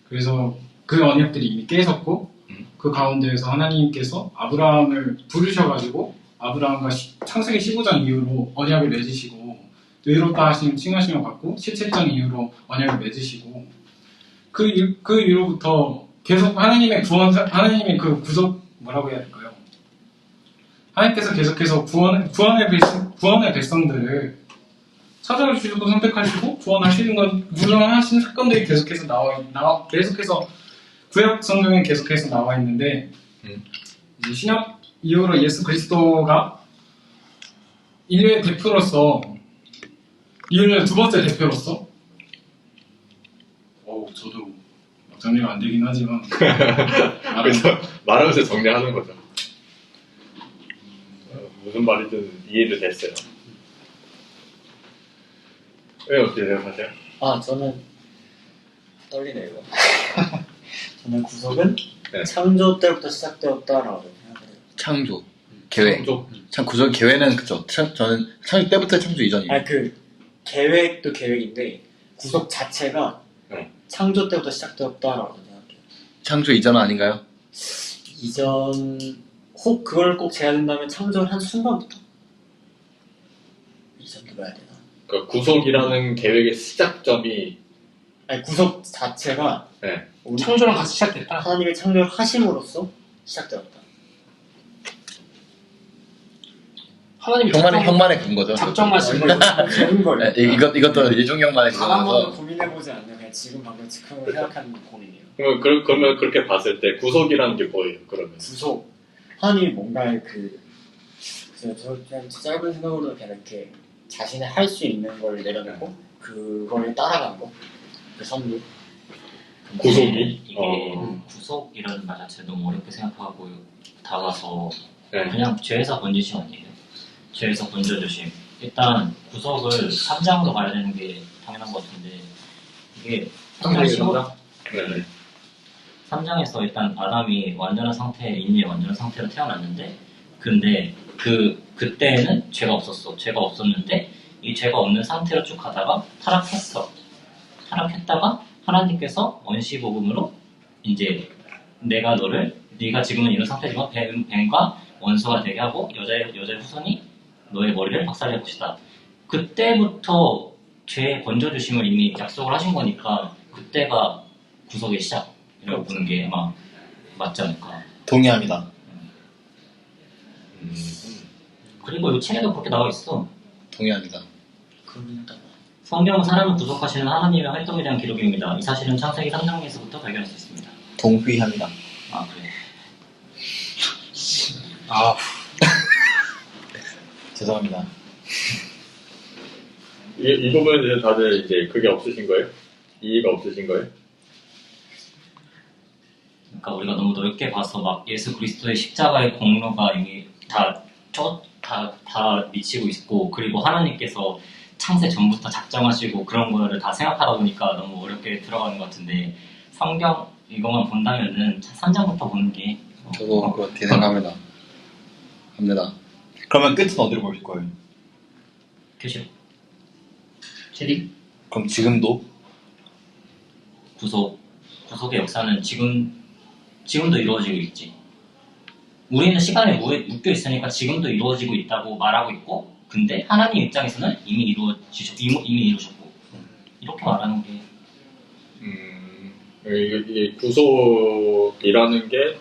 그래서 그 언약들이 이미 깨졌고 그 가운데에서 하나님께서 아브라함을 부르셔가지고 아브라함과 창세기 15장 이후로 언약을 맺으시고 의롭다 하심 칭하심을 받고 17장 이후로 언약을 맺으시고 그 이후로부터 계속 하나님의 그 구속 뭐라고 해야 될까요? 하나님께서 계속해서 구원의 백성들을 찾아주시고 선택하시고 구원하시는 건 무정하신 사건들이 계속해서 계속해서 구약 성경에 계속해서 나와 있는데 이제 신약 이후로 예수 그리스도가 인류의 대표로서 인류의 두 번째 대표로서 저도 정리가 안 되긴 하지만 그래서 말하면서 정리하는 거죠. 무슨 말이든 이해도 됐어요. 왜 어떻게 생각하세요? 저는 떨리네요. 이거. 저는 구속은 네. 창조 때부터 시작되었다라고 생각해요. 창조 계획. 창조. 구속 계획은 그죠. 저는 창조 때부터 창조 이전이에요. 그 계획도 계획인데 구속 자체가 창조 때부터 시작되었다라고 생각해요. 창조 이전 아닌가요? 그걸 꼭 재야 된다면 창조를 한 순간부터 이전도 봐야 되나? 그러니까 구속이라는 계획의 시작점이 구속 자체가 창조랑 같이 시작됐다. 하나님의 창조를 하심으로써 시작되었다. 하나님이 형만의 그런 거죠. 작정하신 좋은 거예요. 이것도 예종형만의 단 한 번도 그거라서. 고민해보지 않는 그냥 지금 방금 즉흥으로 생각하는 고민이에요. 그러면 그렇게 봤을 때 구속이라는 게 뭐예요? 그러면 구속 하나님이 뭔가 저 그냥 짧은 생각으로 그냥 이렇게 자신이 할 수 있는 걸 내려놓고 그걸 따라간 거, 그 선물. 구속이? 이게 구속이라는 말 자체 너무 어렵게 생각하고 다가서 네. 그냥 죄에서 건지심 아니에요? 죄에서 건져주심. 일단 구속을 3장으로 가야 되는 게 당연한 것 같은데 이게 3장에서 일단 아담이 완전한 상태, 인류의 완전한 상태로 태어났는데 근데 그때는 죄가 없었어. 죄가 없었는데 이 죄가 없는 상태로 쭉 가다가 타락했어. 타락했다가 하나님께서 원시복음으로 이제 네가 지금은 이런 상태지만 뱀과 원수가 되게 하고 여자의 후손이 너의 머리를 박살낼 것이다. 그때부터 죄 건져주심을 이미 약속을 하신 거니까 그때가 구속의 시작이라고 보는 게 아마 맞지 않을까. 동의합니다. 그리고 이 책에도 그렇게 나와 있어. 동의합니다. 그러다 성경은 사람을 구속하시는 하나님의 활동에 대한 기록입니다. 이 사실은 창세기 3장에서부터 발견할 수 있습니다. 동의합니다. 아 그래. 아 죄송합니다. 이 부분은 다들 이제 그게 없으신 거예요? 이해가 없으신 거예요? 그러니까 우리가 너무 넓게 봐서 막 예수 그리스도의 십자가의 공로가 이미 다 미치고 있고 그리고 하나님께서 창세 전부터 작정하시고 그런 거를 다 생각하다 보니까 너무 어렵게 들어가는 것 같은데 성경 이것만 본다면은 3장부터 보는 게 저도 그렇게 생각합니다. 합니다. 그러면 끝은 어디로 보실 거예요? 표시로 제리? 그럼 지금도? 구속의 역사는 지금도 이루어지고 있지. 우리는 시간에 묶여 있으니까 지금도 이루어지고 있다고 말하고 있고, 근데 하나님 입장에서는 이미 이루셨고 이렇게 말하는 게 이게 구속이라는 게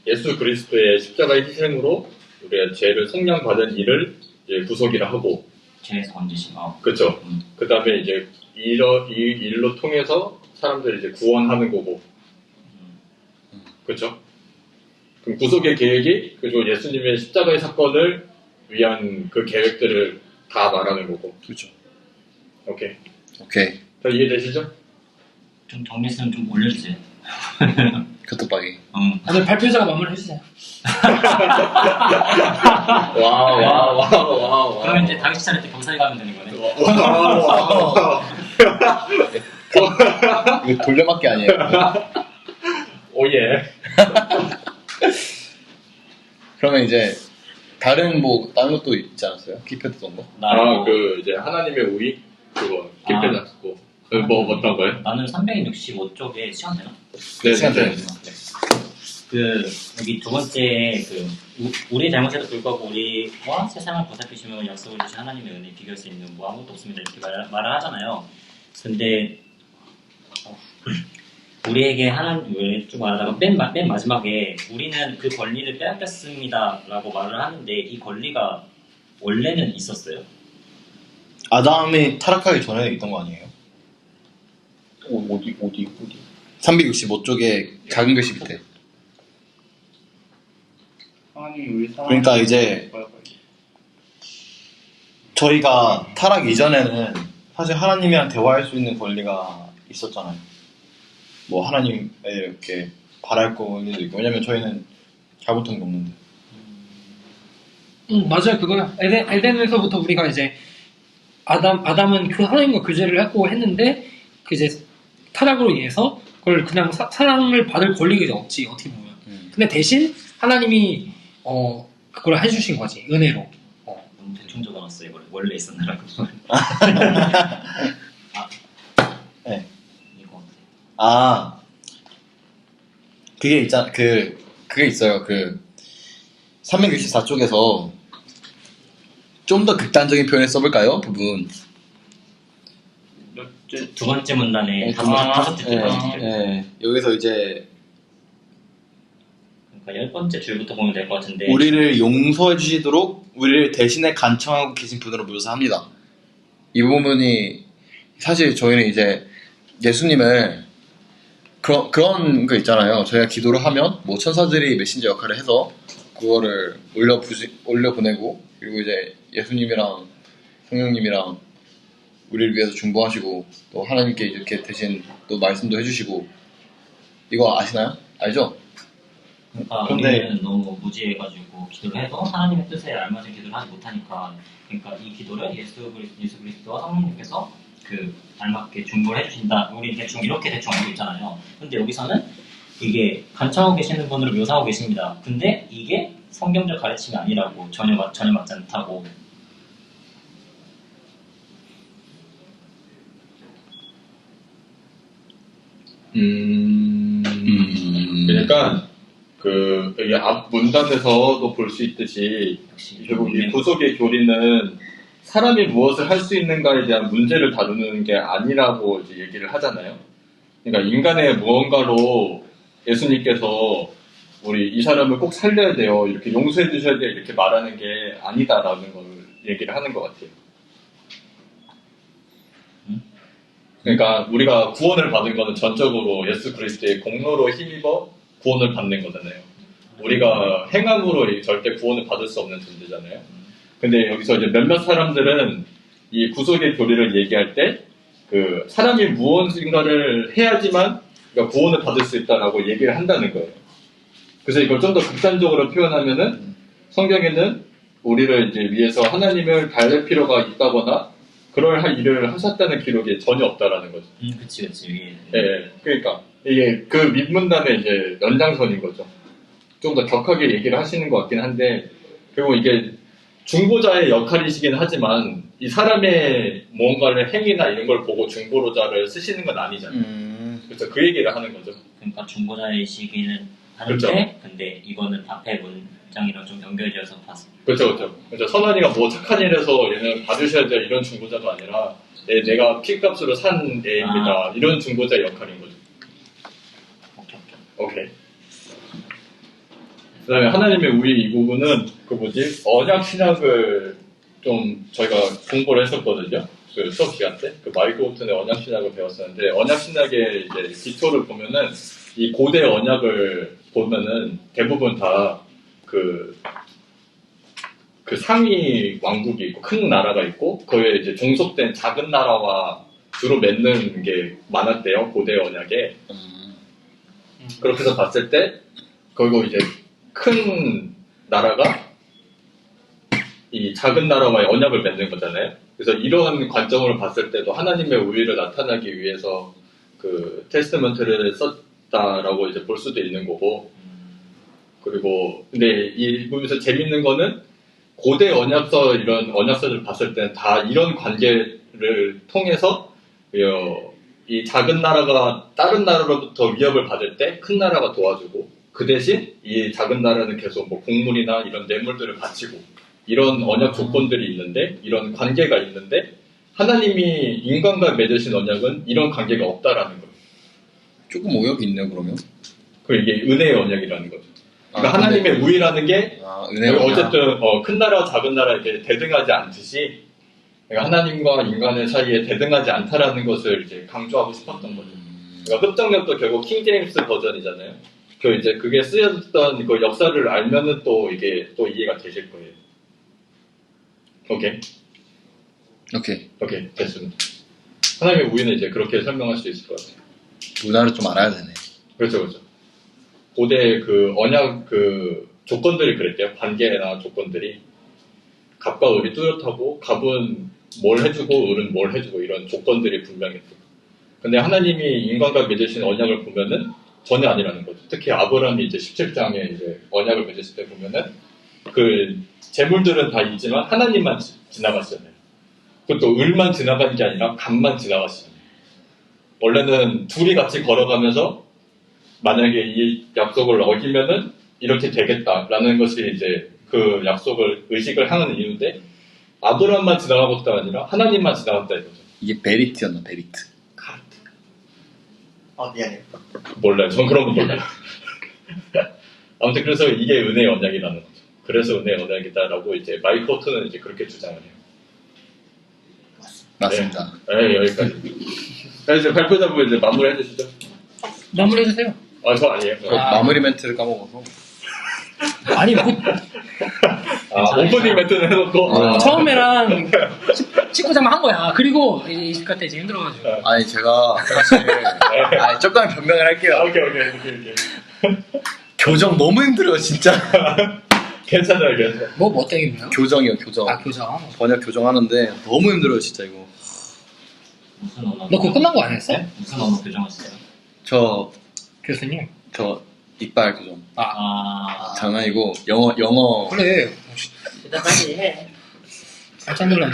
예수 그리스도의 십자가의 희생으로 우리가 죄를 속량받은 일을 이제 구속이라 하고, 죄에서 건지심. 그렇죠. 그 다음에 이제 이 일로 통해서 사람들을 이제 구원하는 거고, 그렇죠. 그럼 구속의 계획이 그리고 예수님의 십자가의 사건을 위한 그 계획들을 다 말하는 거고. 그렇죠. 오케이. 오케이. 다 이해되시죠? 좀 정리했으면 좀 올려주세요. 교토박이. 다들 발표자가 마무리 해주세요. 와. 그러면 이제 다윗 차례 때 경사에 가면 되는 거네. 이거 돌려막기 아니에요? 오예. 그러면 이제 다른 것도 있지 않았어요? 킵했던 거? 그 이제 하나님의 우위 그거 킵해놨고 뭐 어떤 거예요? 나는 365쪽에 시간 되나? 네, 시간 네. 되는 그 여기 두 번째 우리의 잘못에도 불구하고 우리와 세상을 보살피시며 약속을 주신 하나님의 은혜 비교할 수 있는 뭐 아무것도 없습니다 이렇게 말을 하잖아요. 근데 우리에게 하나님 쭉 말하다가 맨 마지막에 우리는 그 권리를 빼앗겼습니다라고 말을 하는데 이 권리가 원래는 있었어요. 아담이 타락하기 전에 있던 거 아니에요? 어디 365쪽에 작은 글씨 밑에. 하나님이 우리 그러니까 이제 저희가 타락 이전에는 사실 하나님이랑 대화할 수 있는 권리가 있었잖아요. 뭐 하나님에 이렇게 바랄 권리도 있고, 왜냐면 저희는 잘못한 게 없는데. 맞아요. 그거야. 에덴에서부터 우리가 이제 아담은 그 하나님과 교제를 했고 했는데 그 이제 타락으로 인해서 그걸 그냥 사랑을 받을 권리가 이제 없지 어떻게 보면. 근데 대신 하나님이 그걸 해주신 거지 은혜로. 너무 대충 적어놨어 이걸 원래 있었나라고. 네. 이거 그게 그게 있어요. 그 364쪽에서 좀 더 극단적인 표현을 써볼까요? 부분. 두 번째 문단에 다섯 줄. 여기서 이제 그러니까 10번째 줄부터 보면 될 것 같은데 우리를 용서해 주시도록 우리를 대신에 간청하고 계신 분으로 묘사합니다. 이 부분이 사실 저희는 이제 예수님을 그런 거 있잖아요. 저희가 기도를 하면 뭐 천사들이 메신저 역할을 해서 그거를 올려보내고, 그리고 이제 예수님이랑 성령님이랑 우리를 위해서 중보하시고 또 하나님께 이렇게 대신 또 말씀도 해주시고, 이거 아시나요? 알죠? 그러니까 근데- 우리는 너무 무지해가지고 기도를 해도 하나님의 뜻에 알맞은 기도를 하지 못하니까, 그러니까 이 기도를 예수 그리스도와 성령님께서 그 알맞게 중보를 해주신다. 우리 대충 이렇게 대충 알고 있잖아요. 근데 여기서는 이게 간청하고 계시는 분으로 묘사하고 계십니다. 근데 이게 성경적 가르침이 아니라고 전혀 맞지 않다고. 그러니까 그 여기 앞 문단에서도 볼 수 있듯이 역시 결국 이 구속의 교리는 사람이 무엇을 할 수 있는가에 대한 문제를 다루는 게 아니라고 이제 얘기를 하잖아요. 그러니까 인간의 무언가로 예수님께서 우리 이 사람을 꼭 살려야 돼요, 이렇게 용서해 주셔야 돼요, 이렇게 말하는 게 아니다라는 걸 얘기를 하는 것 같아요. 그러니까 우리가 구원을 받은 거는 전적으로 예수 그리스도의 공로로 힘입어 구원을 받는 거잖아요. 우리가 행함으로 절대 구원을 받을 수 없는 존재잖아요. 근데 여기서 이제 몇몇 사람들은 이 구속의 교리를 얘기할 때 그 사람이 무엇인가를 해야지만 그러니까 구원을 받을 수 있다라고 얘기를 한다는 거예요. 그래서 이걸 좀 더 극단적으로 표현하면은 성경에는 우리를 이제 위해서 하나님을 달랠 필요가 있다거나 그럴 일을 하셨다는 기록이 전혀 없다라는 거죠. 그치. 예, 그러니까 이게 그 민문단의 이제 연장선인 거죠. 좀 더 격하게 얘기를 하시는 것 같긴 한데, 그리고 이게 중보자의 역할이시긴 하지만 이 사람의 무언가를 행위나 이런 걸 보고 중보자를 쓰시는 건 아니잖아요. 그래서 그 얘기를 하는 거죠. 그러니까 중보자이시기는 하는데, 그렇죠. 근데 이거는 앞에 문장이랑 좀 연결되어서 봤습니다. 그렇죠. 선원이가 뭐 착한 일해서 얘는 받으셔야 될 이런 중보자가 아니라 내가 피값으로 산 애입니다. 이런 중보자 역할인 거죠. 오케이. 그 다음에 하나님의 우위 이 부분은 언약 신학을 좀 저희가 공부를 했었거든요. 그 수업 시간 때 그 마이크 오튼의 언약 신학을 배웠었는데, 언약 신학의 이제 기초를 보면은 이 고대 언약을 보면은 대부분 다 그 상위 왕국이 있고 큰 나라가 있고 거기에 이제 종속된 작은 나라와 주로 맺는 게 많았대요, 고대 언약에. 그렇게 해서 봤을 때 거기고 이제 큰 나라가 이 작은 나라와의 언약을 맺는 거잖아요. 그래서 이런 관점으로 봤을 때도 하나님의 우위를 나타나기 위해서 그 테스트먼트를 썼다라고 이제 볼 수도 있는 거고. 그리고 근데 이 부분에서 재밌는 거는 고대 언약서, 이런 언약서를 봤을 때는 다 이런 관계를 통해서 이 작은 나라가 다른 나라로부터 위협을 받을 때 큰 나라가 도와주고, 그 대신 이 작은 나라는 계속 뭐 곡물이나 이런 뇌물들을 바치고, 이런 언약 조건들이 있는데, 이런 관계가 있는데, 하나님이 인간과 맺으신 언약은 이런 관계가 없다라는 거예요. 조금 오역이 있네요, 그러면. 그리고 이게 은혜의 언약이라는 거죠. 그러니까 하나님의 우위라는 게 은혜의 언약. 어쨌든 큰 나라와 작은 나라 이렇게 대등하지 않듯이, 그러니까 하나님과 인간의 사이에 대등하지 않다라는 것을 이제 강조하고 싶었던 거죠. 그러니까 흡정력도 결국 킹제임스 버전이잖아요. 그게 쓰였던 그 역사를 알면은 또 이게 또 이해가 되실 거예요. 오케이, 됐습니다. 하나님의 우위는 이제 그렇게 설명할 수 있을 것 같아요. 문화를 좀 알아야 되네. 그렇죠. 고대 그 언약 그 조건들이 그랬대요. 관계나 조건들이. 갑과 을이 뚜렷하고, 갑은 뭘 해주고 을은 뭘 해주고, 이런 조건들이 분명했대요. 근데 하나님이 인간과 맺으신 언약을 보면은 전혀 아니라는 거죠. 특히 아브라함이 이제 17장에 이제 언약을 맺었을 때 보면은 그 재물들은 다 있지만 하나님만 지나갔잖아요. 그것도 을만 지나간 게 아니라 갑만 지나갔잖아요. 원래는 둘이 같이 걸어가면서 만약에 이 약속을 어기면은 이렇게 되겠다라는 것이 이제 그 약속을 의식을 하는 이유인데, 아브라함만 지나가고가 아니라 하나님만 지나갔다 이거죠. 이게 베리트였나, 베리트. 미안해요. 몰라요. 전 그런 거 몰라요. 아무튼 그래서 이게 은혜의 언약이라는 거죠. 그래서 은혜의 언약이다라고 이제 마이크 오튼은 이제 그렇게 주장을 해요. 맞습니다. 네, 여기까지. 이제 발표자분 이제 마무리 해주시죠. 마무리해주세요. 저 아니에요. 마무리 멘트를 까먹어서. 아니 뭐 오프닝 멘트는 해놓고. 처음에랑 19장만 한 거야. 그리고 이제 20가 때 이제 힘들어가지고. 아니, 제가 사실 적당히 변명을 할게요. 오케이. 교정 너무 힘들어요, 진짜. 괜찮아요. 뭐 때문에요? 교정이요, 교정. 교정. 번역 교정하는데 너무 힘들어요, 진짜 이거. 무슨 언어? 너 그거 끝난 거 안 했어? 네? 무슨 언어 교정하셨어요? 교수님. 저 이빨 교정. 장난이고 영어. 그래. 일단 빨리 해. 깜짝 놀랐네.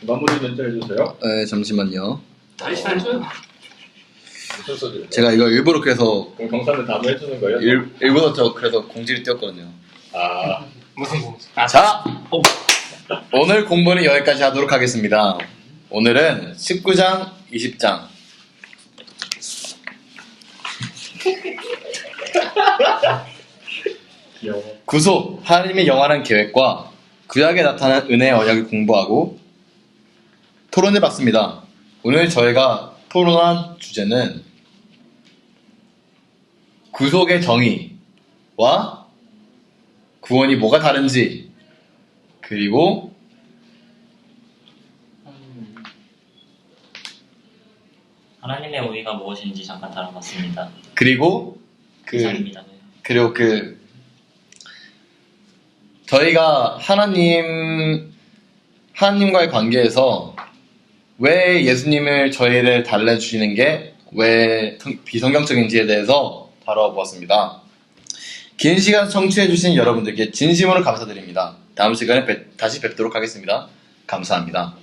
마무리 멘트 해주세요. 네, 잠시만요. 다시 해줘요. 무슨 소리예요? 제가 이거 일부러 그래서 그럼 경사는 다음에 해주는 거예요? 일부러 저 그래서 공지를 띄웠거든요. 무슨 공? 자, 오늘 공부는 여기까지 하도록 하겠습니다. 오늘은 19장, 20장. 귀여워. 구속, 하나님의 영원한 계획과 구약에 나타난 은혜의 언약을 공부하고 토론해봤습니다. 오늘 저희가 토론한 주제는 구속의 정의와 구원이 뭐가 다른지, 그리고 하나님의 오해가 무엇인지 잠깐 다뤄봤습니다. 그리고 이상입니다. 그리고 저희가 하나님과의 관계에서 왜 예수님을 저희를 달래주시는 게 왜 비성경적인지에 대해서 다뤄보았습니다. 긴 시간 청취해주신 여러분들께 진심으로 감사드립니다. 다음 시간에 다시 뵙도록 하겠습니다. 감사합니다.